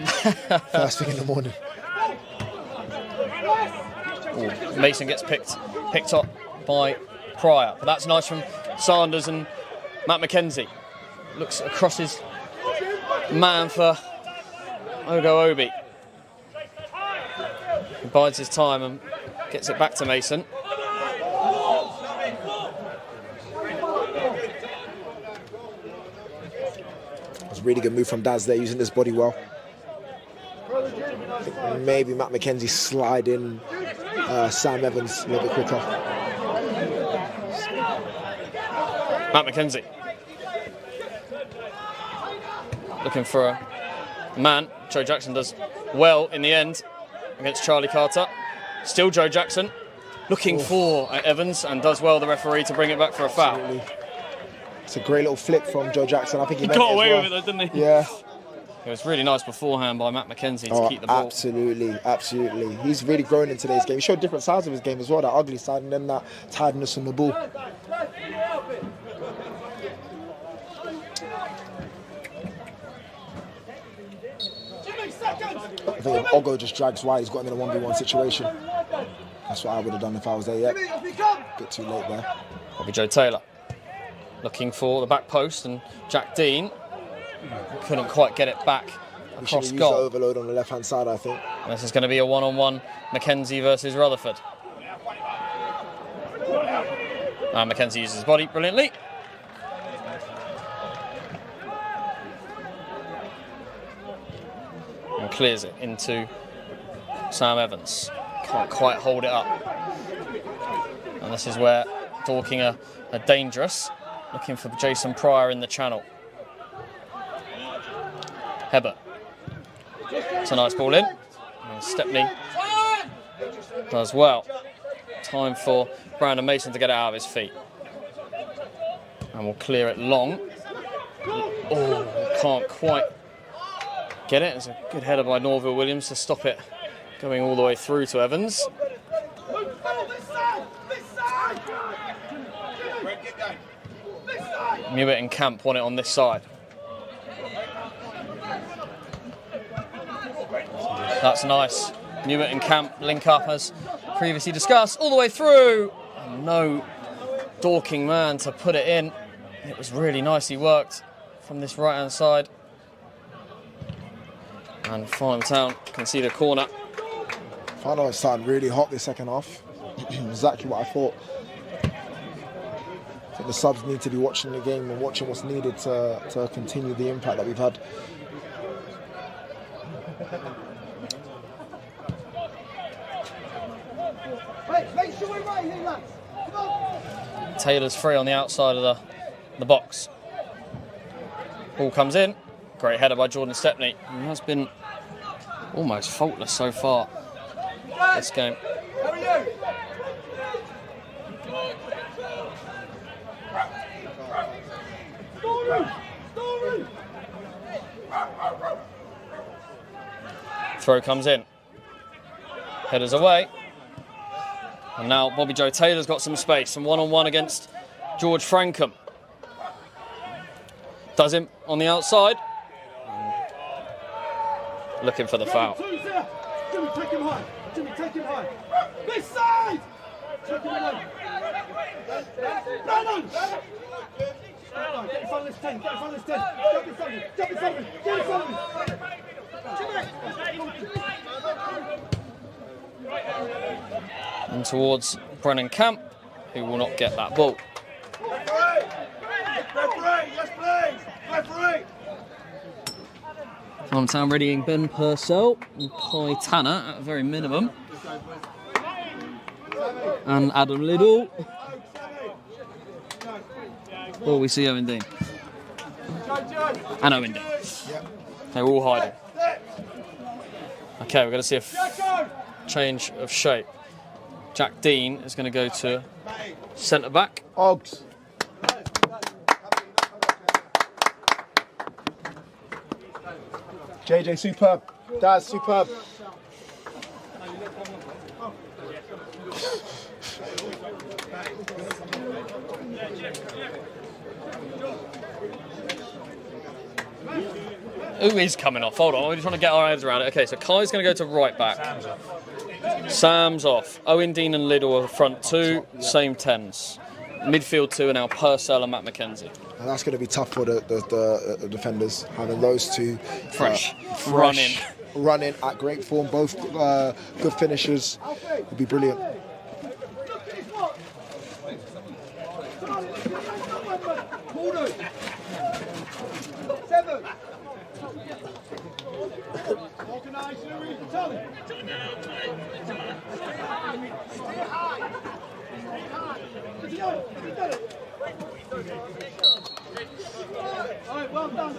first thing in the morning.
Ooh, Mason gets picked up by Pryor, but that's nice from Sanders and Matt McKenzie. Looks across his man for Ogo Obi. He bides his time and gets it back to Mason.
really good move from Daz there, using his body well. I think maybe Matt McKenzie slide in Sam Evans a little bit quicker.
Matt McKenzie looking for a man. Joe Jackson does well in the end against Charlie Carter. Still Joe Jackson looking for Evans and does well, the referee, to bring it back for a foul.
Absolutely. It's a great little flip from Joe Jackson. I think he
got away with it though, didn't he?
Yeah.
It was really nice beforehand by Matt McKenzie to keep the ball.
Absolutely. He's really grown in today's game. He showed different sides of his game as well, that ugly side and then that tiredness on the ball. I think if Ogo just drags wide, he's got him in a 1v1 situation. That's what I would have done if I was there yet. A bit too late there.
Bobby Joe Taylor looking for the back post, and Jack Dean couldn't quite get it back across goal.
The overload on the left-hand side, I think.
And this is going to be a one-on-one McKenzie versus Rutherford. And McKenzie uses his body brilliantly. And clears it into Sam Evans. Can't quite hold it up. And this is where Dorking are dangerous. Looking for Jason Pryor in the channel. Hebert. It's a nice ball in. And Stepney does well. Time for Brandon Mason to get it out of his feet. And we'll clear it long. Oh, can't quite get it. It's a good header by Norville Williams to stop it going all the way through to Evans. Mewett and Camp want it on this side. That's nice. Mewett and Camp link up as previously discussed, all the way through. And no Dorking man to put it in. It was really nicely worked from this right-hand side. And Farnham Town can see the corner.
Farnham started really hot this second half. Exactly what I thought. I think the subs need to be watching the game and watching what's needed to continue the impact that we've had.
Taylor's free on the outside of the box. Ball comes in. Great header by Jordan Stepney. He has been almost faultless so far this game.
How are you?
Throw comes in. Headers away. And now Bobby Joe Taylor's got some space. And one-on-one against George Frankham. Does him on the outside. Looking for the foul.
Jimmy, take him high. Jimmy, take him high. This side! Take him along. Brandon! Get in front of this 10. Get in front of this 10. Jump in front of him. Jump in front of him. Get in front of him.
And towards Brennan Camp, who will not get that ball.
Referee! Yes, please! Referee!
Farnham Town readying Ben Purcell and Kai Tanner at a very minimum. And Adam Liddell. Oh, we see Owen Dean. And Owen Dean. They're all hiding. Okay, we're going to see a change of shape. Jack Dean is going to go to centre back.
Oggs. JJ, superb. Daz, superb.
Who is coming off? Hold on, we're trying to get our heads around it. Okay, so Kai's going to go to right back. Sam's off. Owen Dean and Liddell are the front two, same 10s. Midfield two are now Purcell and Matt McKenzie.
And that's going to be tough for the defenders, having those two
Fresh.
running at great form, both good finishers. Would be brilliant.
Alright, well done.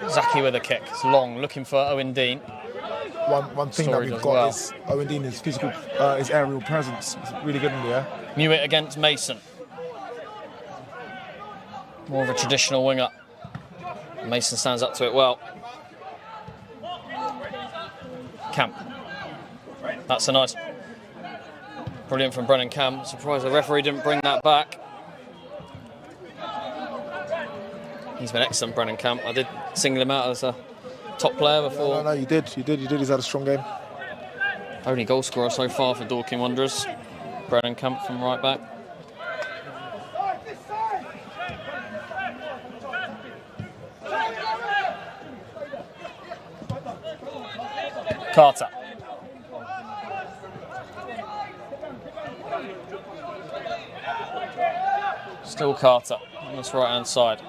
Zaki with a kick. It's long, looking for Owen Dean.
One thing that
Storage
we've
as
got
well.
is Owen Dean, his physical, his aerial presence is really good in the air.
Mewett against Mason. More of a traditional winger. Mason stands up to it well. Camp. That's a nice, brilliant from Brennan Camp. Surprised the referee didn't bring that back. He's been excellent, Brennan Camp. I did single him out as a top player before.
No, you did. He's had a strong game.
Only goal scorer so far for Dorking Wanderers. Brennan Camp from right back. Carter. Still Carter on this right hand side.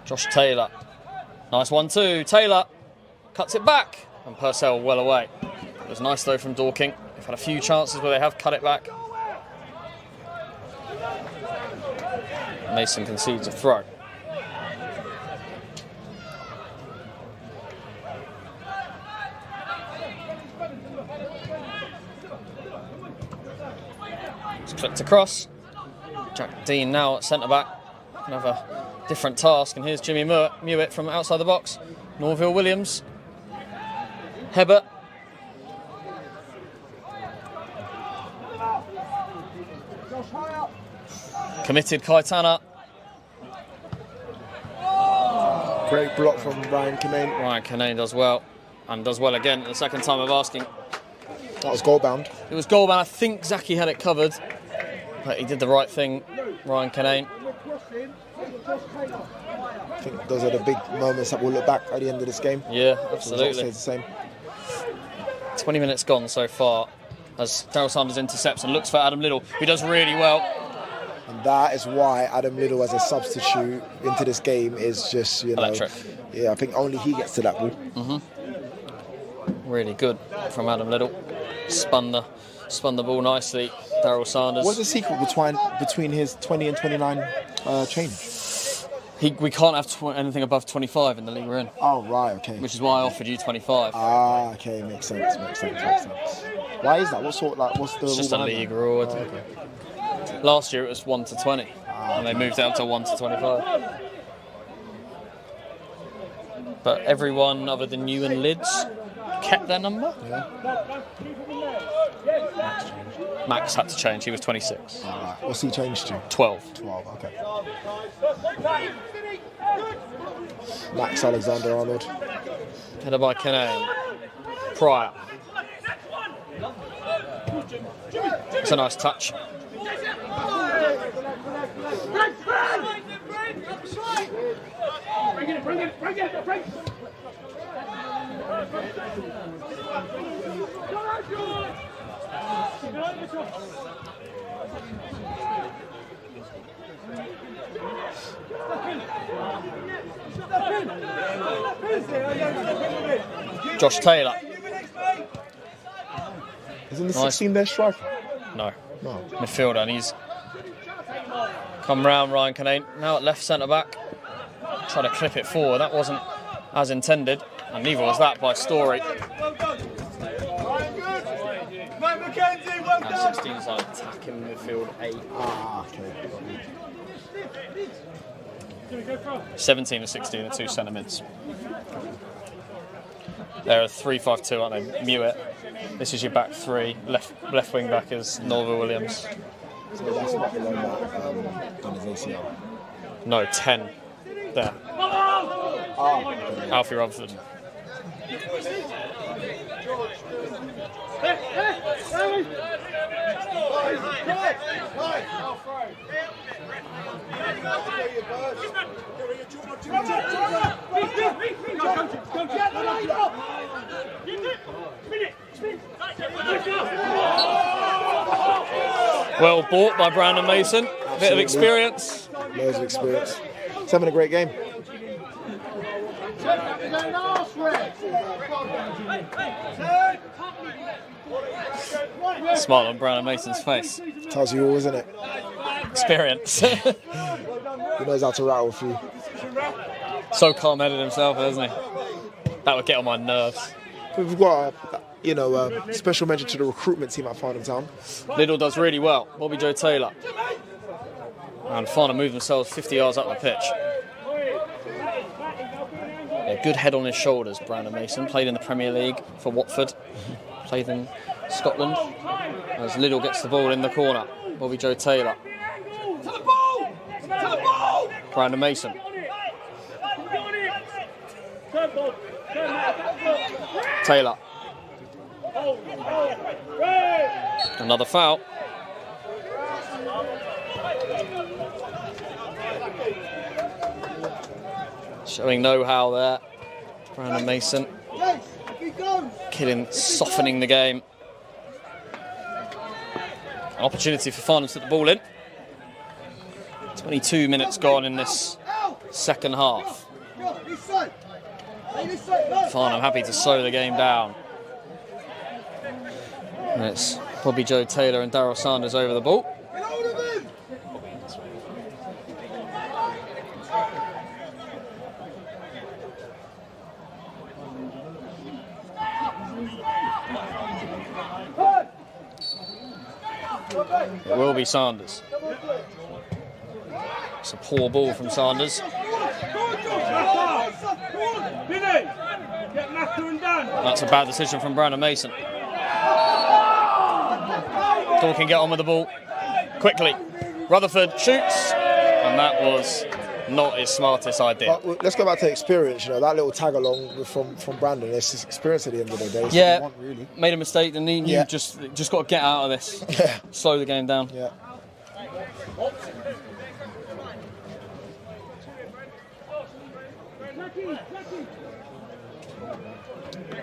Josh Taylor. Nice 1-2. Taylor cuts it back. And Purcell well away. It was nice though from Dorking. They've had a few chances where they have cut it back. Mason concedes a throw. It's clipped across. Jack Dean now at centre back. Another different task, and here's Jimmy Mewett from outside the box. Norville Williams. Hebert. Committed Kaitana.
Great block from Ryan Kinane.
Ryan Kinane does well, and does well again. The second time of asking.
That was goal bound.
It was goal bound. I think Zaki had it covered, but he did the right thing, Ryan Kinane.
I think those are the big moments that we'll look back at the end of this game.
Yeah,
The result
absolutely.
stays the same.
20 minutes gone so far as Daryl Sanders intercepts and looks for Adam Little, who does really well.
And that is why Adam Little as a substitute into this game is just,
Electric.
Yeah, I think only he gets to that ball.
Really good from Adam Little. Spun the ball nicely. Daryl Sanders.
What's the secret between his 20 and 29 change?
We can't have anything above 25 in the league we're in,
Oh, right, okay.
which is why I offered you 25.
Ah, okay, makes sense. Why is that? What's the
It's just a
rule behind
league
that?
rule.
Okay.
Last year it was 1 to 20, and they moved it up to 1 to 25. But everyone other than you and Lids kept their number.
Yeah.
Max had to change. He was 26.
All right. What's he changed to?
12.
12, okay. Max Alexander-Arnold.
Headed by Kinane. Pryor. It's a nice touch. Josh Taylor.
Isn't the
Nice.
16 their striker?
No.
No.
Midfielder, and he's come round Ryan Kinane. Now at left centre back. Try to clip it forward. That wasn't as intended, and neither was that by Story. And 16 is like attacking midfield 8.
Ah, okay.
17 and 16 are two centre mids. They're a 3-5-2, aren't they? Mewett. This is your back three. Left wing back is Norville Williams.
So that's not the one that done his ACL.
No, 10. There.
Ah,
Alfie Rutherford. Well bought by Brandon Mason. Bit of experience.
Loads of experience. He's having a great game.
Smile on Brandon Mason's face.
Tells you all, isn't it?
Experience.
He knows how to rattle a few.
So calm-headed himself, isn't he? That would get on my nerves.
We've got a special mention to the recruitment team at Farnham Town.
Liddell does really well. Bobby Joe Taylor. And Farnham move themselves 50 yards up the pitch. Yeah, good head on his shoulders, Brandon Mason. Played in the Premier League for Watford. Played in Scotland. As Liddell gets the ball in the corner. Bobby Joe Taylor. Brandon Mason. Taylor. Another foul. Showing know-how there. Brandon Mason. Softening the game. An opportunity for Farnham to put the ball in. 22 minutes gone in this second half. Farnham happy to slow the game down. And it's Bobby Joe Taylor and Daryl Sanders over the ball. It will be Sanders. It's a poor ball from Sanders. That's a bad decision from Brandon Mason. Dorking get on with the ball quickly. Rutherford shoots, and that was not his smartest idea.
But let's go back to experience. You know, that little tag along from Brandon. It's his experience at the end of the day. It's
Yeah,
what you want, really.
made a mistake. And you just got to get out of this.
Yeah.
Slow the game down.
Yeah.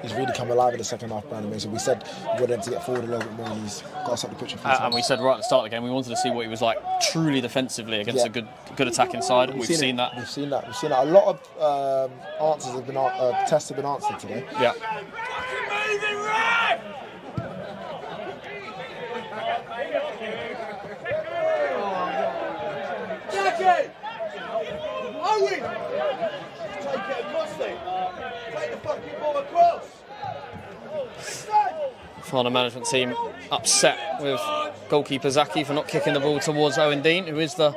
He's really come alive in the second half, Brandon Mason. We said we wanted him to get forward a little bit more, and he's got us up the pitch a few times.
And we said right at the start of the game we wanted to see what he was like truly defensively against a good attacking side. We've seen that.
We've seen that. A lot of answers have been tests have been answered today.
Yeah.
Jackie! Owen! Take it across there. Take the fucking ball across.
Farnham management team upset with goalkeeper Zaki for not kicking the ball towards Owen Dean, who is the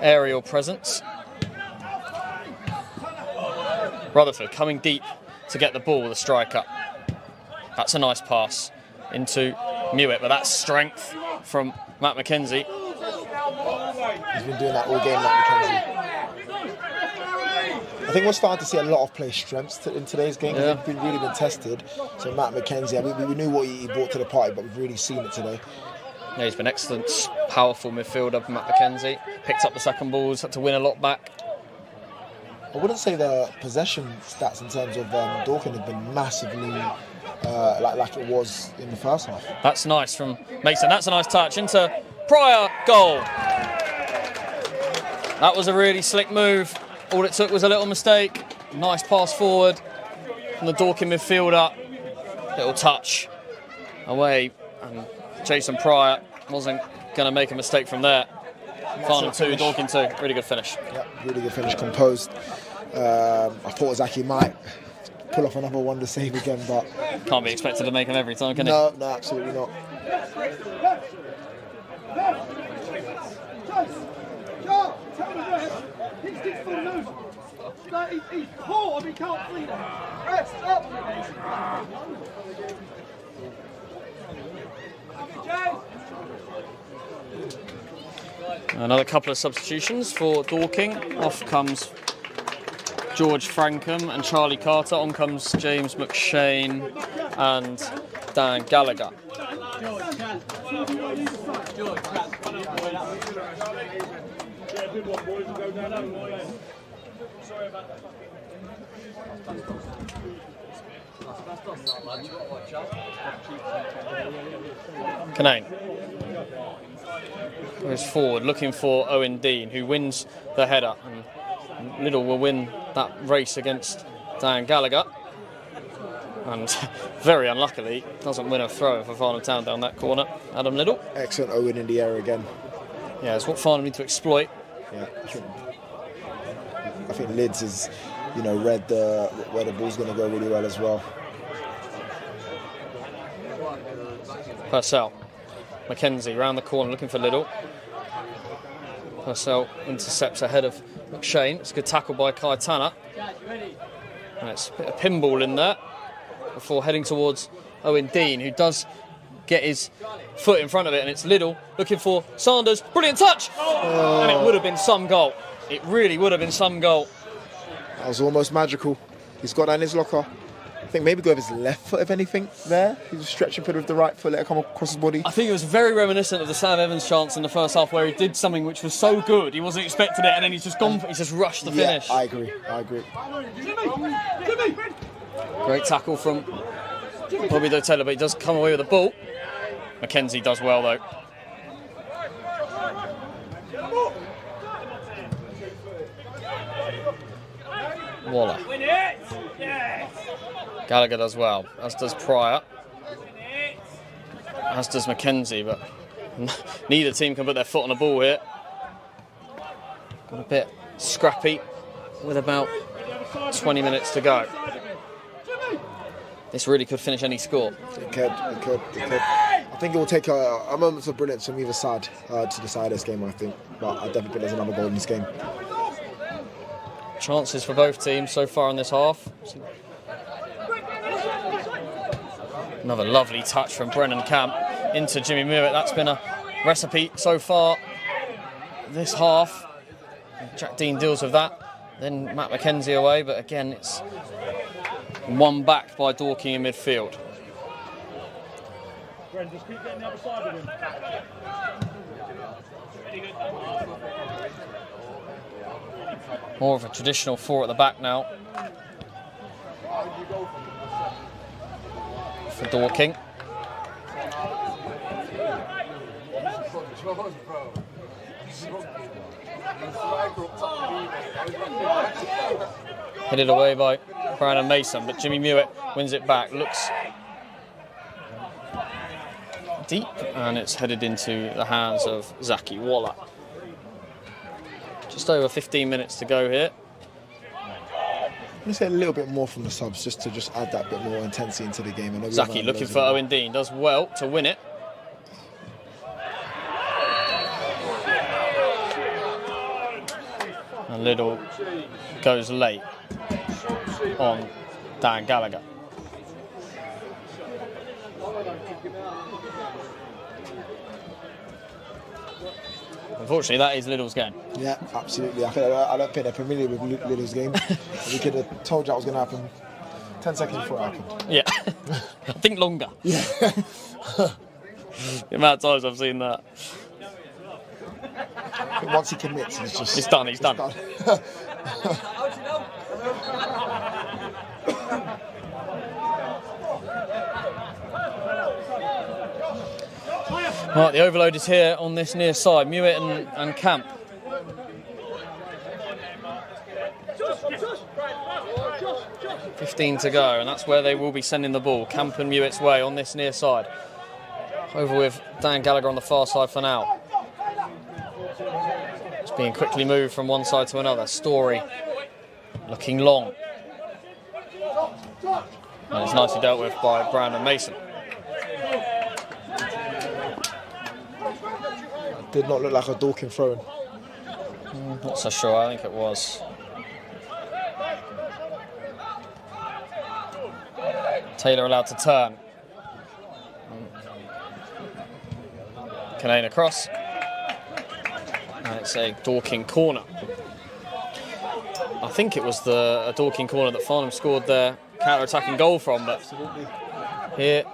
aerial presence. Rutherford coming deep to get the ball, the striker. That's a nice pass into Mewett, but that's strength from Matt McKenzie.
He's been doing that all game, Matt McKenzie. I think we're starting to see a lot of player strengths in today's game.
Yeah.
They've really been tested. So Matt McKenzie, we knew what he brought to the party, but we've really seen it today.
Yeah, he's been excellent, powerful midfielder from Matt McKenzie. Picked up the second balls, had to win a lot back.
I wouldn't say the possession stats in terms of Dorking have been massively like it was in the first half.
That's nice from Mason. That's a nice touch into Pryor. Goal. That was a really slick move. All it took was a little mistake. Nice pass forward from the Dorking midfielder. Little touch away, and Jason Pryor wasn't going to make a mistake from there. Farnham 2, Dorking 2. Really good finish.
Yeah, really good finish, composed. I thought Zaki might pull off another wonder save again, but
Can't be expected to make them every time, can he?
no, absolutely not.
He's poor, he can't flee that. Rest up!
Another couple of substitutions for Dorking. Off comes George Frankham and Charlie Carter. On comes James McShane and Dan Gallagher. Canane. goes forward, looking for Owen Dean, who wins the header. And Little will win that race against Dan Gallagher. And very unluckily, doesn't win a throw for Farnham Town down that corner. Adam Little.
Excellent Owen in the air again.
Yeah, it's what Farnham need to exploit.
Yeah, I think Lids has, read where the ball's going to go really well as well.
Purcell. Mackenzie round the corner looking for Little. Purcell intercepts ahead of McShane. It's a good tackle by Kai Tanner. And it's a bit of pinball in there before heading towards Owen Dean, who does get his foot in front of it, and it's Little looking for Sanders. Brilliant touch! And it would have been some goal. It really would have been some goal.
That was almost magical. He's got that in his locker. I think maybe go with his left foot, if anything, there. He was stretching for with the right foot, let it come across his body.
I think it was very reminiscent of the Sam Evans chance in the first half, where he did something which was so good, he wasn't expecting it, and then he's just gone, he's just rushed the finish.
Yeah, I agree.
Great tackle from Bobby Taylor, but he does come away with the ball. Mackenzie does well, though. Waller. Gallagher does well, as does Pryor, as does Mackenzie, but neither team can put their foot on the ball here. Got a bit scrappy with about 20 minutes to go. This really could finish any score.
It could. I think it will take a moment of brilliance from either side to decide this game, I think. But I definitely think there's another goal in this game.
Chances for both teams so far in this half. Another lovely touch from Brennan Camp into Jimmy Mewett. That's been a recipe so far this half. Jack Dean deals with that. Then Matt Mackenzie away, but again it's one back by Dorking in midfield.
Just keep getting the other side of him.
More of a traditional four at the back now for Dorking. Headed away by Brandon Mason, but Jimmy Mewett wins it back. Looks deep, and it's headed into the hands of Zaki Waller. Just over 15 minutes to go here.
I'm going to say a little bit more from the subs, just to add that bit more intensity into the game.
Zaki looking for Owen Dean, does well to win it. And Little goes late on Dan Gallagher. Unfortunately, that is Little's game.
Yeah, absolutely. I don't think they're familiar with Little's game. We could have told you that was going to happen 10 seconds before it happened.
Yeah, I think longer.
Yeah.
The amount of times I've seen that.
I think once he commits,
He's done. Right, the overload is here on this near side. Mewett and Camp. $15 to go, and that's where they will be sending the ball. Camp and Mewett's way on this near side. Over with Dan Gallagher on the far side for now. It's being quickly moved from one side to another. Story looking long. And it's nicely dealt with by Brandon Mason.
Did not look like a Dorking throw-in.
Not so sure, I think it was. Taylor allowed to turn. Canane across. And it's a Dorking corner. I think it was a Dorking corner that Farnham scored their counter-attacking goal from, but here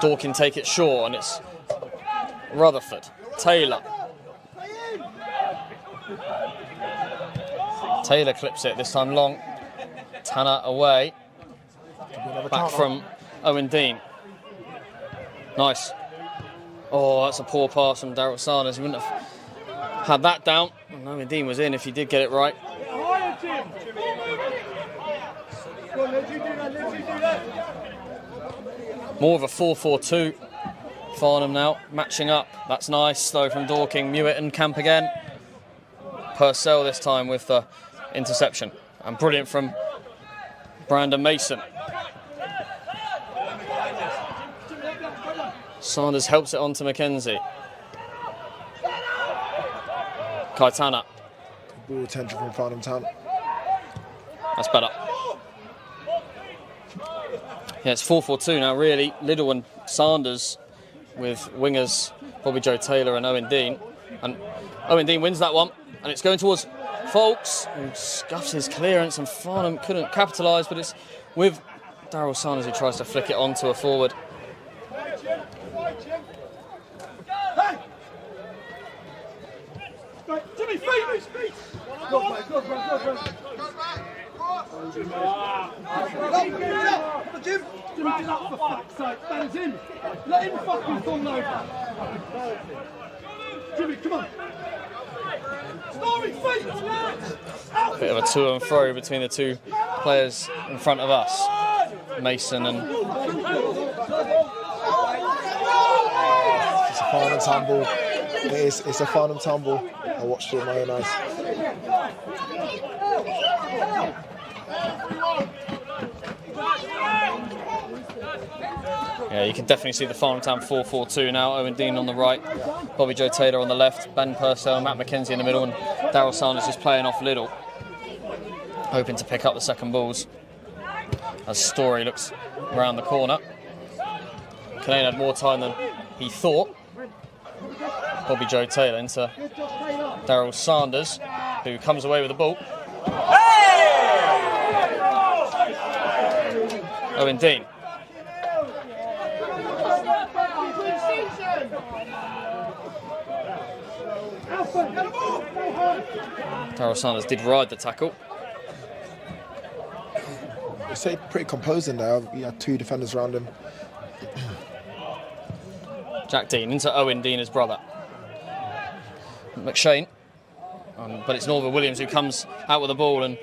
Dorking take it short, and it's Rutherford. Taylor clips it, this time long. Tanner away. Back from Owen Dean. Nice. Oh, that's a poor pass from Daryl Sanders. He wouldn't have had that down. No, Dean was in if he did get it right. More of a 4-4-2. Farnham now matching up. That's nice though from Dorking. Mewett and Camp again. Purcell this time with the interception. And brilliant from Brandon Mason. Sanders helps it on to Mackenzie. Kaitana.
Ball retention from Farnham Town.
That's better. Yeah, it's 4-4-2 now, really. Liddell and Sanders with wingers Bobby Joe Taylor and Owen Dean. And Owen Dean wins that one. And it's going towards Folks, who scuffs his clearance, and Farnham couldn't capitalise, but it's with Daryl Sanders who tries to flick it onto a forward.
Jimmy, feet! Go, mate, go. Jim, get up for fuck's sake. That is him. Let him fucking fall over. Jimmy, come on. Story, feet!
Bit of a to and fro between the two players in front of us, Mason and...
It's a Farnham Town ball. It's a Farnham Town ball. I watched it with my own eyes.
Yeah, you can definitely see the Farnham Town 4-4-2 now. Owen Dean on the right, Bobby Joe Taylor on the left, Ben Purcell and Matt Mackenzie in the middle, and Daryl Sanders just playing off Liddell, hoping to pick up the second balls. As Story looks around the corner. Canadian had more time than he thought. Bobby Joe Taylor into Daryl Sanders, who comes away with the ball. Owen Dean. Daryl Sanders did ride the tackle.
He stayed pretty composed in there. He had two defenders around him.
Jack Dean into Owen Dean, his brother. McShane. But it's Norva Williams who comes out with the ball, and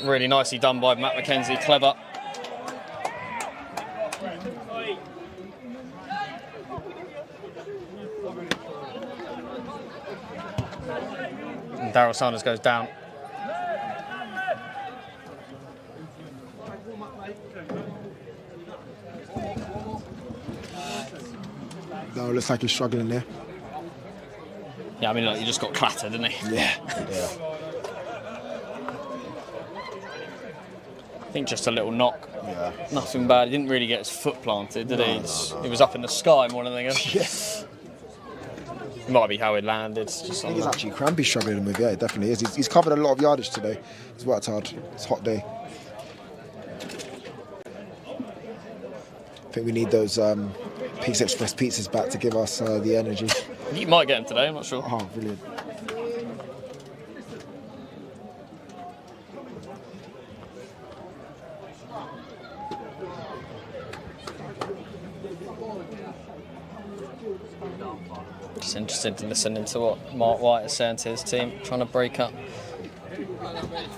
really nicely done by Matt Mackenzie. Clever. And Daryl Sanders goes down.
No, it looks like he's struggling there.
Yeah, I mean, look, he just got clattered, didn't he?
Yeah.
I think just a little knock.
Yeah.
Nothing bad. He didn't really get his foot planted, did he?
No.
He was up in the sky more than anything else.
Yes.
Might be how he landed. Just
I think he's actually crampy struggling with. Yeah, it definitely is. He's covered a lot of yardage today. He's worked hard. It's a hot day. I think we need those Pizza Express pizzas back to give us the energy.
You might get him today, I'm not sure.
Oh, brilliant.
Just interested in listening to what Mark White is saying to his team, trying to break up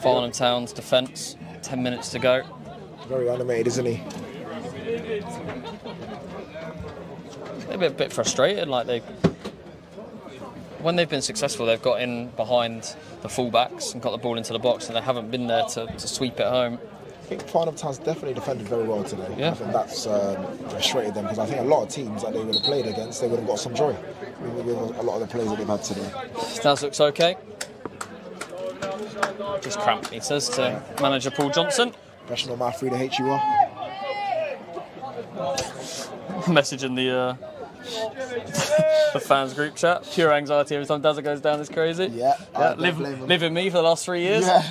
Farnham Town's defence. 10 minutes to go.
Very animated, isn't he?
They're a bit frustrated, like when they've been successful, they've got in behind the fullbacks and got the ball into the box, and they haven't been there to sweep it home.
I think Farnham Town's definitely defended very well today.
Yeah.
I think that's frustrated them, because I think a lot of teams that they would have played against, they would have got some joy with a lot of the players that they've had today.
Stas looks okay. Just cramped, he says to manager Paul Johnson.
Professional math through the HUR.
Message in the the fans group chat. Pure anxiety every time Dazza goes down is crazy.
Yeah,
live with me for the last 3 years.
Yeah.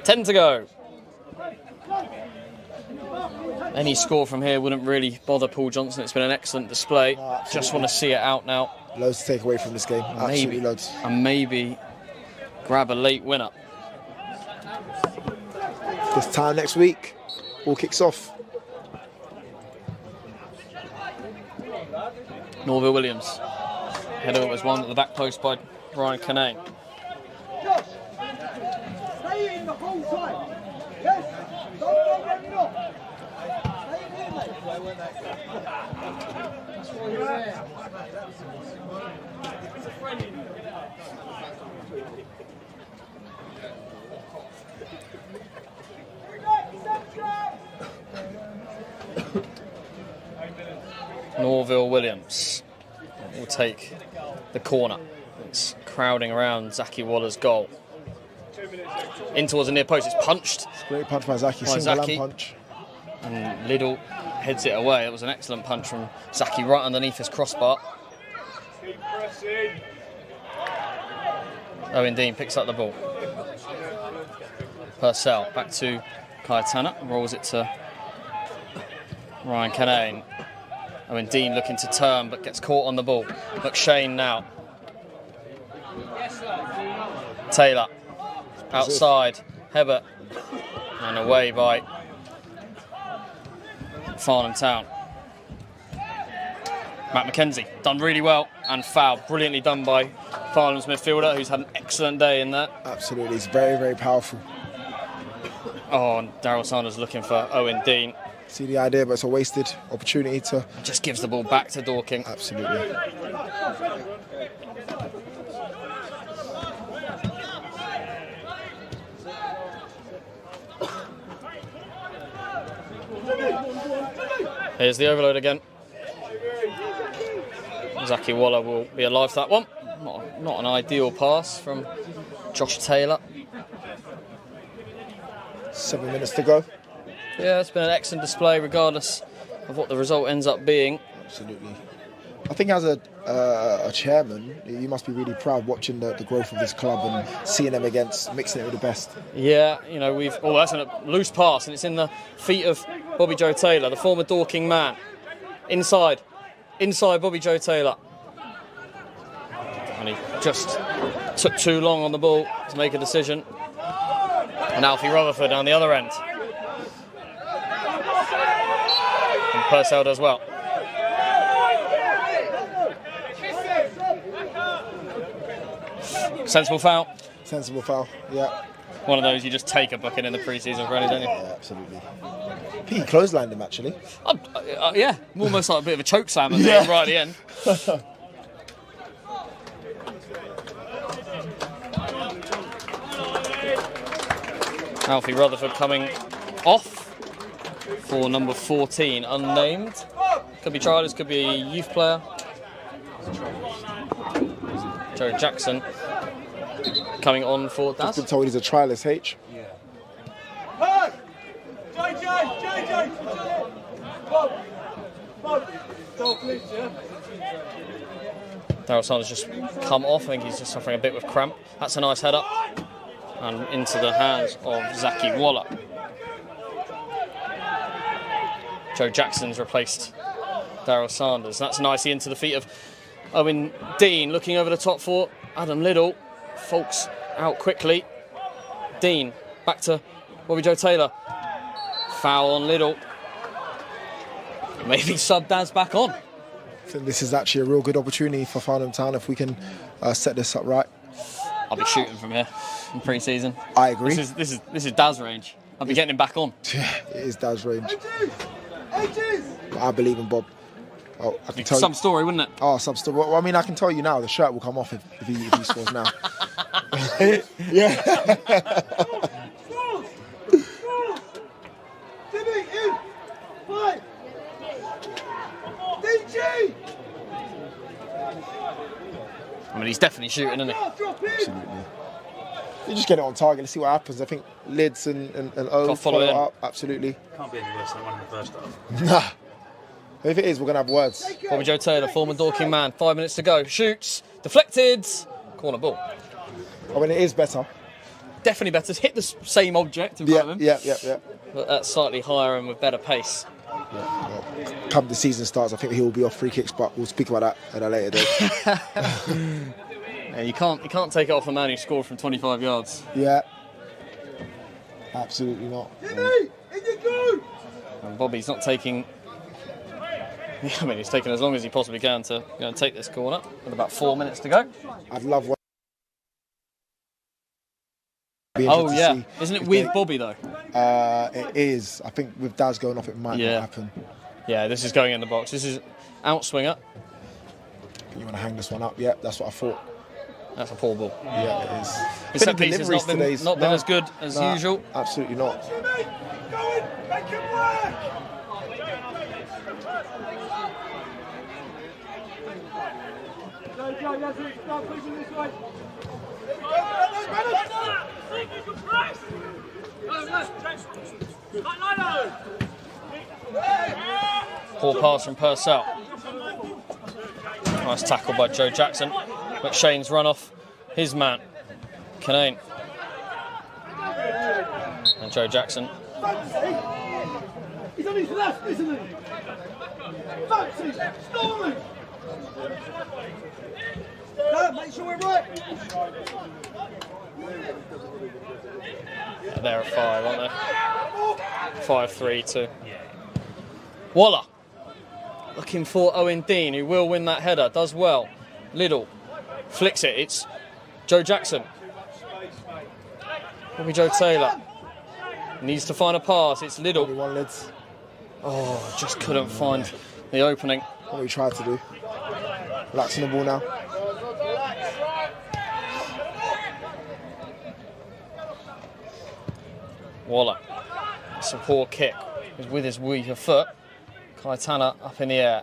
10 to go. Any score from here wouldn't really bother Paul Johnson. It's been an excellent display. Just want to see it out now.
Loads to take away from this game. Absolutely loads.
And maybe grab a late winner.
This time next week, all kicks off.
Norville Williams. Header was one at the back post by Ryan Canane.
Stay in the whole time. Yes. Don't go running off. Stay in here, mate.
Norville Williams will take the corner. It's crowding around Zaki Waller's goal. In towards the near post, it's punched.
Great punch by Zaki,
By
single
Zaki.
lamp punch.
And Liddell heads it away. It was an excellent punch from Zaki right underneath his crossbar.
Keep pressing.
Owen Dean picks up the ball. Purcell back to Cayetana, rolls it to Ryan Canane. Owen Dean looking to turn but gets caught on the ball. McShane now. Taylor outside. Hebert and away by Farnham Town. Matt McKenzie done really well and foul. Brilliantly done by Farnham's midfielder who's had an excellent day in that.
Absolutely, it's very, very powerful.
Oh, and Daryl Sanders looking for Owen Dean.
See the idea, but it's a wasted opportunity to...
Just gives the ball back to Dorking.
Absolutely.
Here's the overload again. Zaki Waller will be alive for that one. Not an ideal pass from Josh Taylor.
7 minutes to go.
Yeah, it's been an excellent display regardless of what the result ends up being.
Absolutely. I think as a chairman, you must be really proud watching the growth of this club and seeing them mixing it with the best.
Yeah, you know, that's a loose pass and it's in the feet of Bobby Joe Taylor, the former Dorking man. Inside Bobby Joe Taylor. And he just took too long on the ball to make a decision. And Alfie Rutherford down the other end. And Purcell does well. Sensible foul.
Sensible foul, yeah.
One of those you just take a booking in the pre-season for any, don't you?
Yeah, absolutely. He clotheslined him, actually.
Yeah, almost like a bit of a choke slam at the end, right at the end. Alfie Rutherford coming off for number 14, unnamed. Could be trialist, could be a youth player. Joe Jackson coming on for Daz.
I've been told he's a trialist, H.
Hey! JJ! Bob! Don't please, yeah?
Daryl Sanders just come off. I think he's just suffering a bit with cramp. That's a nice header. And into the hands of Zaki Waller. Joe Jackson's replaced Daryl Sanders. That's nicely into the feet of Owen Dean, looking over the top for Adam Liddell. Folks out quickly. Dean back to Bobby Joe Taylor. Foul on Liddell. Maybe sub Daz back on.
I think this is actually a real good opportunity for Farnham Town if we can set this up right.
I'll be shooting from here in pre-season.
I agree.
This is Daz range. I'll be getting him back on.
Yeah, it is Daz range. I believe in Bob. Oh, I can tell
Some
you.
story, wouldn't it?
Oh, some story. Well, I mean, I can tell you now, the shirt will come off if he scores now. Yeah.
Jimmy, in! 5! DG!
I mean, he's definitely shooting, isn't he?
Drop in!
Absolutely. You just get it on target and see what happens. I think Lids and O
Got follow
follow
in.
up. Absolutely.
Can't be any worse than one in the first half.
Nah. If it is, we're going to have words.
Bobby Joe Taylor, former Dorking man. 5 minutes to go. Shoots. Deflected. Corner ball.
I mean, it is better.
Definitely better. Hit the same object in front of him.
Yeah.
But that's slightly higher and with better pace.
Come the season starts, I think he will be off free kicks, but we'll speak about that at a later date.
Yeah, you can't take it off a man who scored from 25 yards.
Yeah. Absolutely not.
And Bobby's not taking. I mean, he's taking as long as he possibly can to take this corner with about 4 minutes to go.
I'd love one.
Oh yeah, isn't it with Bobby though?
It is. I think with Daz going off, it might not happen.
Yeah, this is going in the box. This is outswinger.
You want to hang this one up? Yeah, that's what I thought.
That's a poor ball.
Yeah, it is.
His set piece has not been as good as usual.
Absolutely not.
Poor pass from Purcell. Nice tackle by Joe Jackson. McShane's run off his man, Canane. And Joe Jackson.
He's on his left, isn't he? Fancy, story! No, make sure we're right.
They're at 5, aren't they? 5-3-2. Waller. Looking for Owen Dean, who will win that header. Does well. Liddell flicks it. It's Joe Jackson. Bobby Joe Taylor. Needs to find a pass. It's Liddell. Oh, just couldn't find the opening.
What we tried to do. Relaxing the ball now.
Waller. It's a poor kick. He's with his weaker foot. Kaitana up in the air.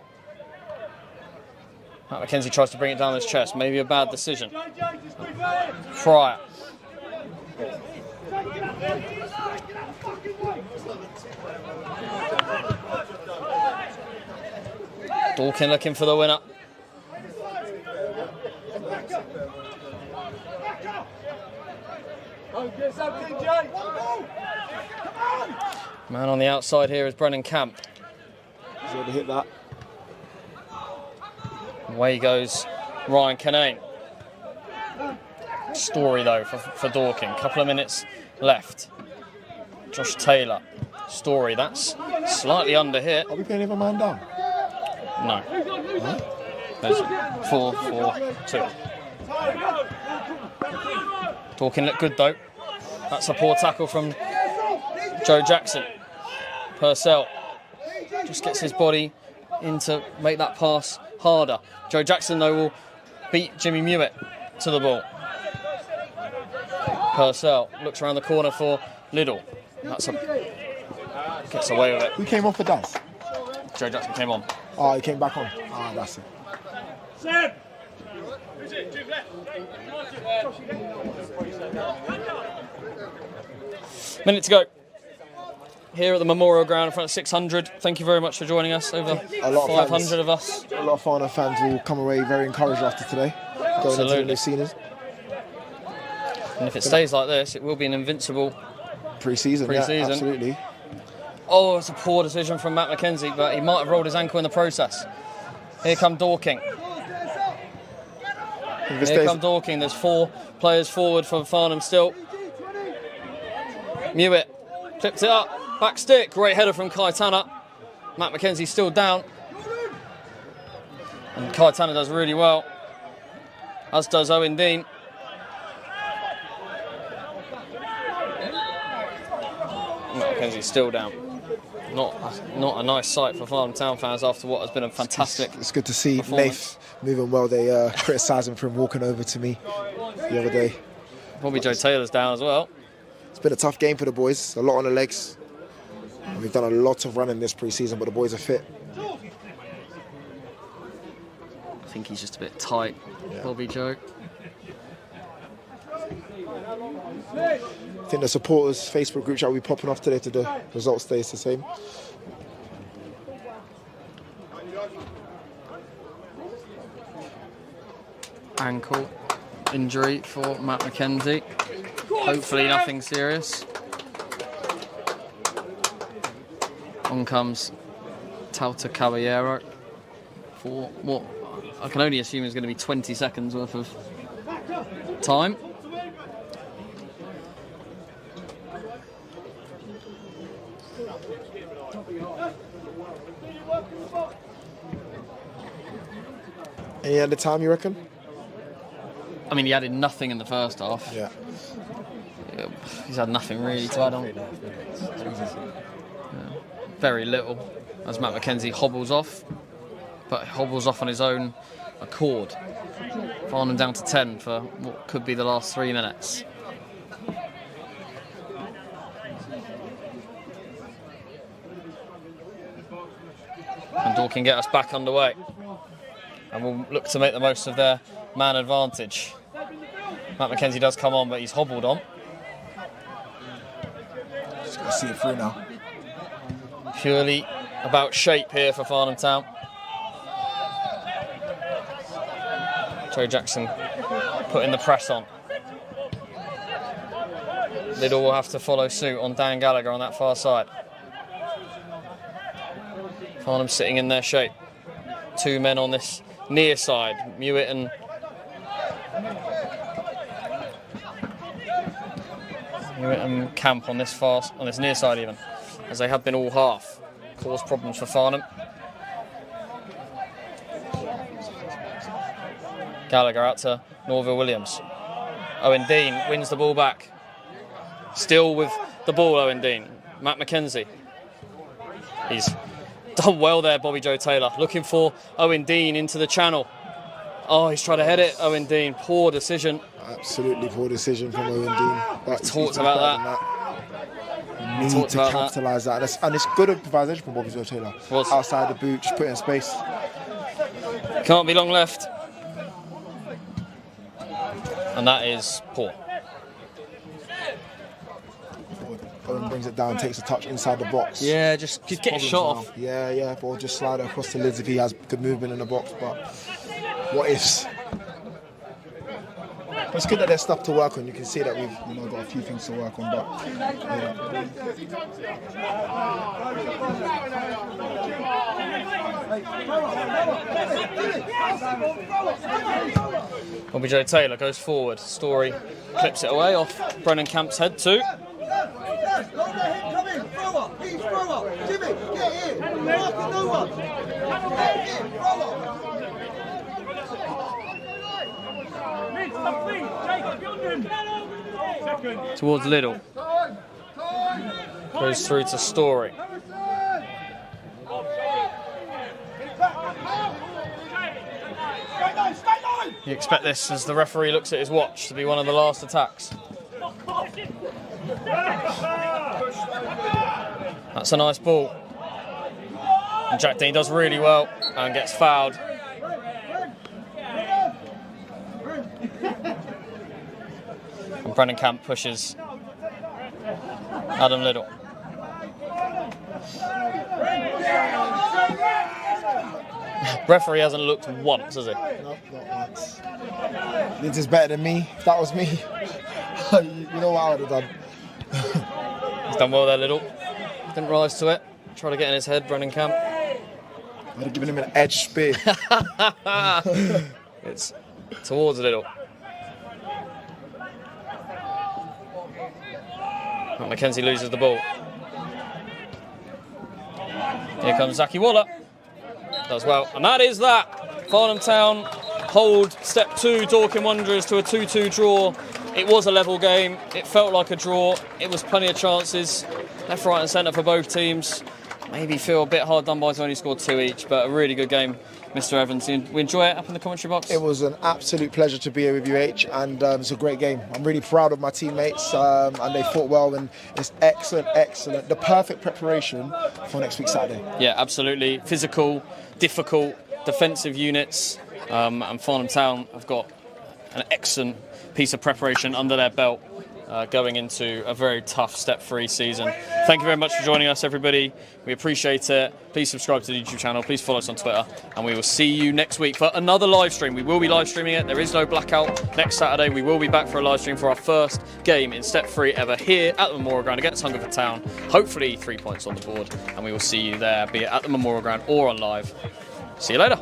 Matt McKenzie tries to bring it down his chest. Maybe a bad decision. Fryer. Dorking looking for the winner. Man on the outside here is Brennan Camp.
He's able to hit that.
Away goes Ryan Canane. Story though for Dorking. Couple of minutes left. Josh Taylor. Story, that's slightly under hit.
Are we playing every man down?
No.
Huh?
There's 4-4-2. Dorking looked good though. That's a poor tackle from Joe Jackson. Purcell just gets his body in to make that pass harder. Joe Jackson though will beat Jimmy Mewett to the ball. Purcell looks around the corner for Liddell. Gets away with it.
Who came off for Daz?
Joe Jackson came on.
Oh, he came back on. Ah, that's it.
Sam!
Minute to go. Here at the Memorial Ground in front of 600. Thank you very much for joining us. Over 500 of us.
A lot of Farnham fans will come away very encouraged after today. Going into the new season.
And if it stays like this, it will be an invincible
pre-season. Yeah, absolutely.
Oh, it's a poor decision from Matt McKenzie, but he might have rolled his ankle in the process. Here come Dorking. Here come Dorking. There's 4 players forward for Farnham still. Mewett clipped it up. Back stick. Great header from Kaitana. Matt McKenzie's still down. And Kaitana does really well. As does Owen Dean. Matt McKenzie's still down. Not a nice sight for Farnham Town fans after what has been a fantastic
It's good to see Nath moving well. They criticised him for him walking over to me the other day.
Bobby Joe Taylor's down as well.
It's been a tough game for the boys. A lot on the legs. And we've done a lot of running this pre-season, but the boys are fit.
I think he's just a bit tight, Bobby Joe.
I think the supporters' Facebook group chat will be popping off today to the result stays the same.
Ankle injury for Matt McKenzie. Hopefully nothing serious. On comes Tauta Caballero for what I can only assume is going to be 20 seconds worth of time.
Any other time, you reckon?
I mean, he added nothing in the first half.
Yeah.
He's had nothing really to add on. Very little, as Matt McKenzie hobbles off, but hobbles off on his own accord. Farnham down to 10 for what could be the last 3 minutes. And Dorking get us back underway. And we'll look to make the most of their man advantage. Matt McKenzie does come on, but he's hobbled on.
Just got to see it through now.
Purely about shape here for Farnham Town. Joe Jackson putting the press on. Liddell will have to follow suit on Dan Gallagher on that far side. Farnham sitting in their shape. 2 men on this near side, Mewett and Camp on this near side even, as they have been all half. Caused problems for Farnham. Gallagher out to Norville Williams. Owen Dean wins the ball back. Still with the ball, Owen Dean. Matt McKenzie. He's done well there, Bobby Joe Taylor. Looking for Owen Dean into the channel. Oh, he's tried to head it, Owen Dean. Poor decision.
Absolutely poor decision from Owen Dean. But
Talked about that.
Need to capitalise that. And it's good improvisation from Bobby Joe Taylor. Outside the boot, just put it in space.
Can't be long left. And that is poor.
Owen brings it down, takes a touch inside the box.
Yeah, just get a shot off.
Yeah, or just slide it across the lids if he has good movement in the box. But what ifs? It's good that there's stuff to work on. You can see that we've got a few things to work on. But
Bobby Joe Taylor goes forward. Story clips it away off Brennan Camp's head too.
Jimmy, get in. Marking no one. Get in, throw
Towards Liddell. Goes through to Story. You expect this, as the referee looks at his watch, to be one of the last attacks. That's a nice ball. And Jack Dean does really well and gets fouled. And Brennan Camp pushes Adam Liddell. Referee hasn't looked once, has he?
No, not once. Lids is better than me. If that was me, you know what I would have done.
He's done well there, Liddell. Didn't rise to it. Tried to get in his head, Brennan Camp.
I'd have given him an edge spear.
It's towards Liddell. And McKenzie loses the ball. Here comes Zaki Waller. Does well. And that is that. Farnham Town hold step 2 Dorking Wanderers to a 2-2 draw. It was a level game. It felt like a draw. It was plenty of chances. Left, right and centre for both teams. Maybe feel a bit hard done by to only score 2 each, but a really good game, Mr. Evans. We enjoy it up in the commentary box?
It was an absolute pleasure to be here with you, H, and it's a great game. I'm really proud of my teammates, and they fought well, and it's excellent. The perfect preparation for next week Saturday.
Yeah, absolutely. Physical, difficult, defensive units, and Farnham Town have got an excellent piece of preparation under their belt going into a very tough Step 3 season. Thank you very much for joining us, everybody. We appreciate it. Please subscribe to the YouTube channel. Please follow us on Twitter. And we will see you next week for another live stream. We will be live streaming it. There is no blackout. Next Saturday, we will be back for a live stream for our first game in Step 3 ever here at the Memorial Ground against Hungerford Town. Hopefully 3 points on the board. And we will see you there, be it at the Memorial Ground or on live. See you later.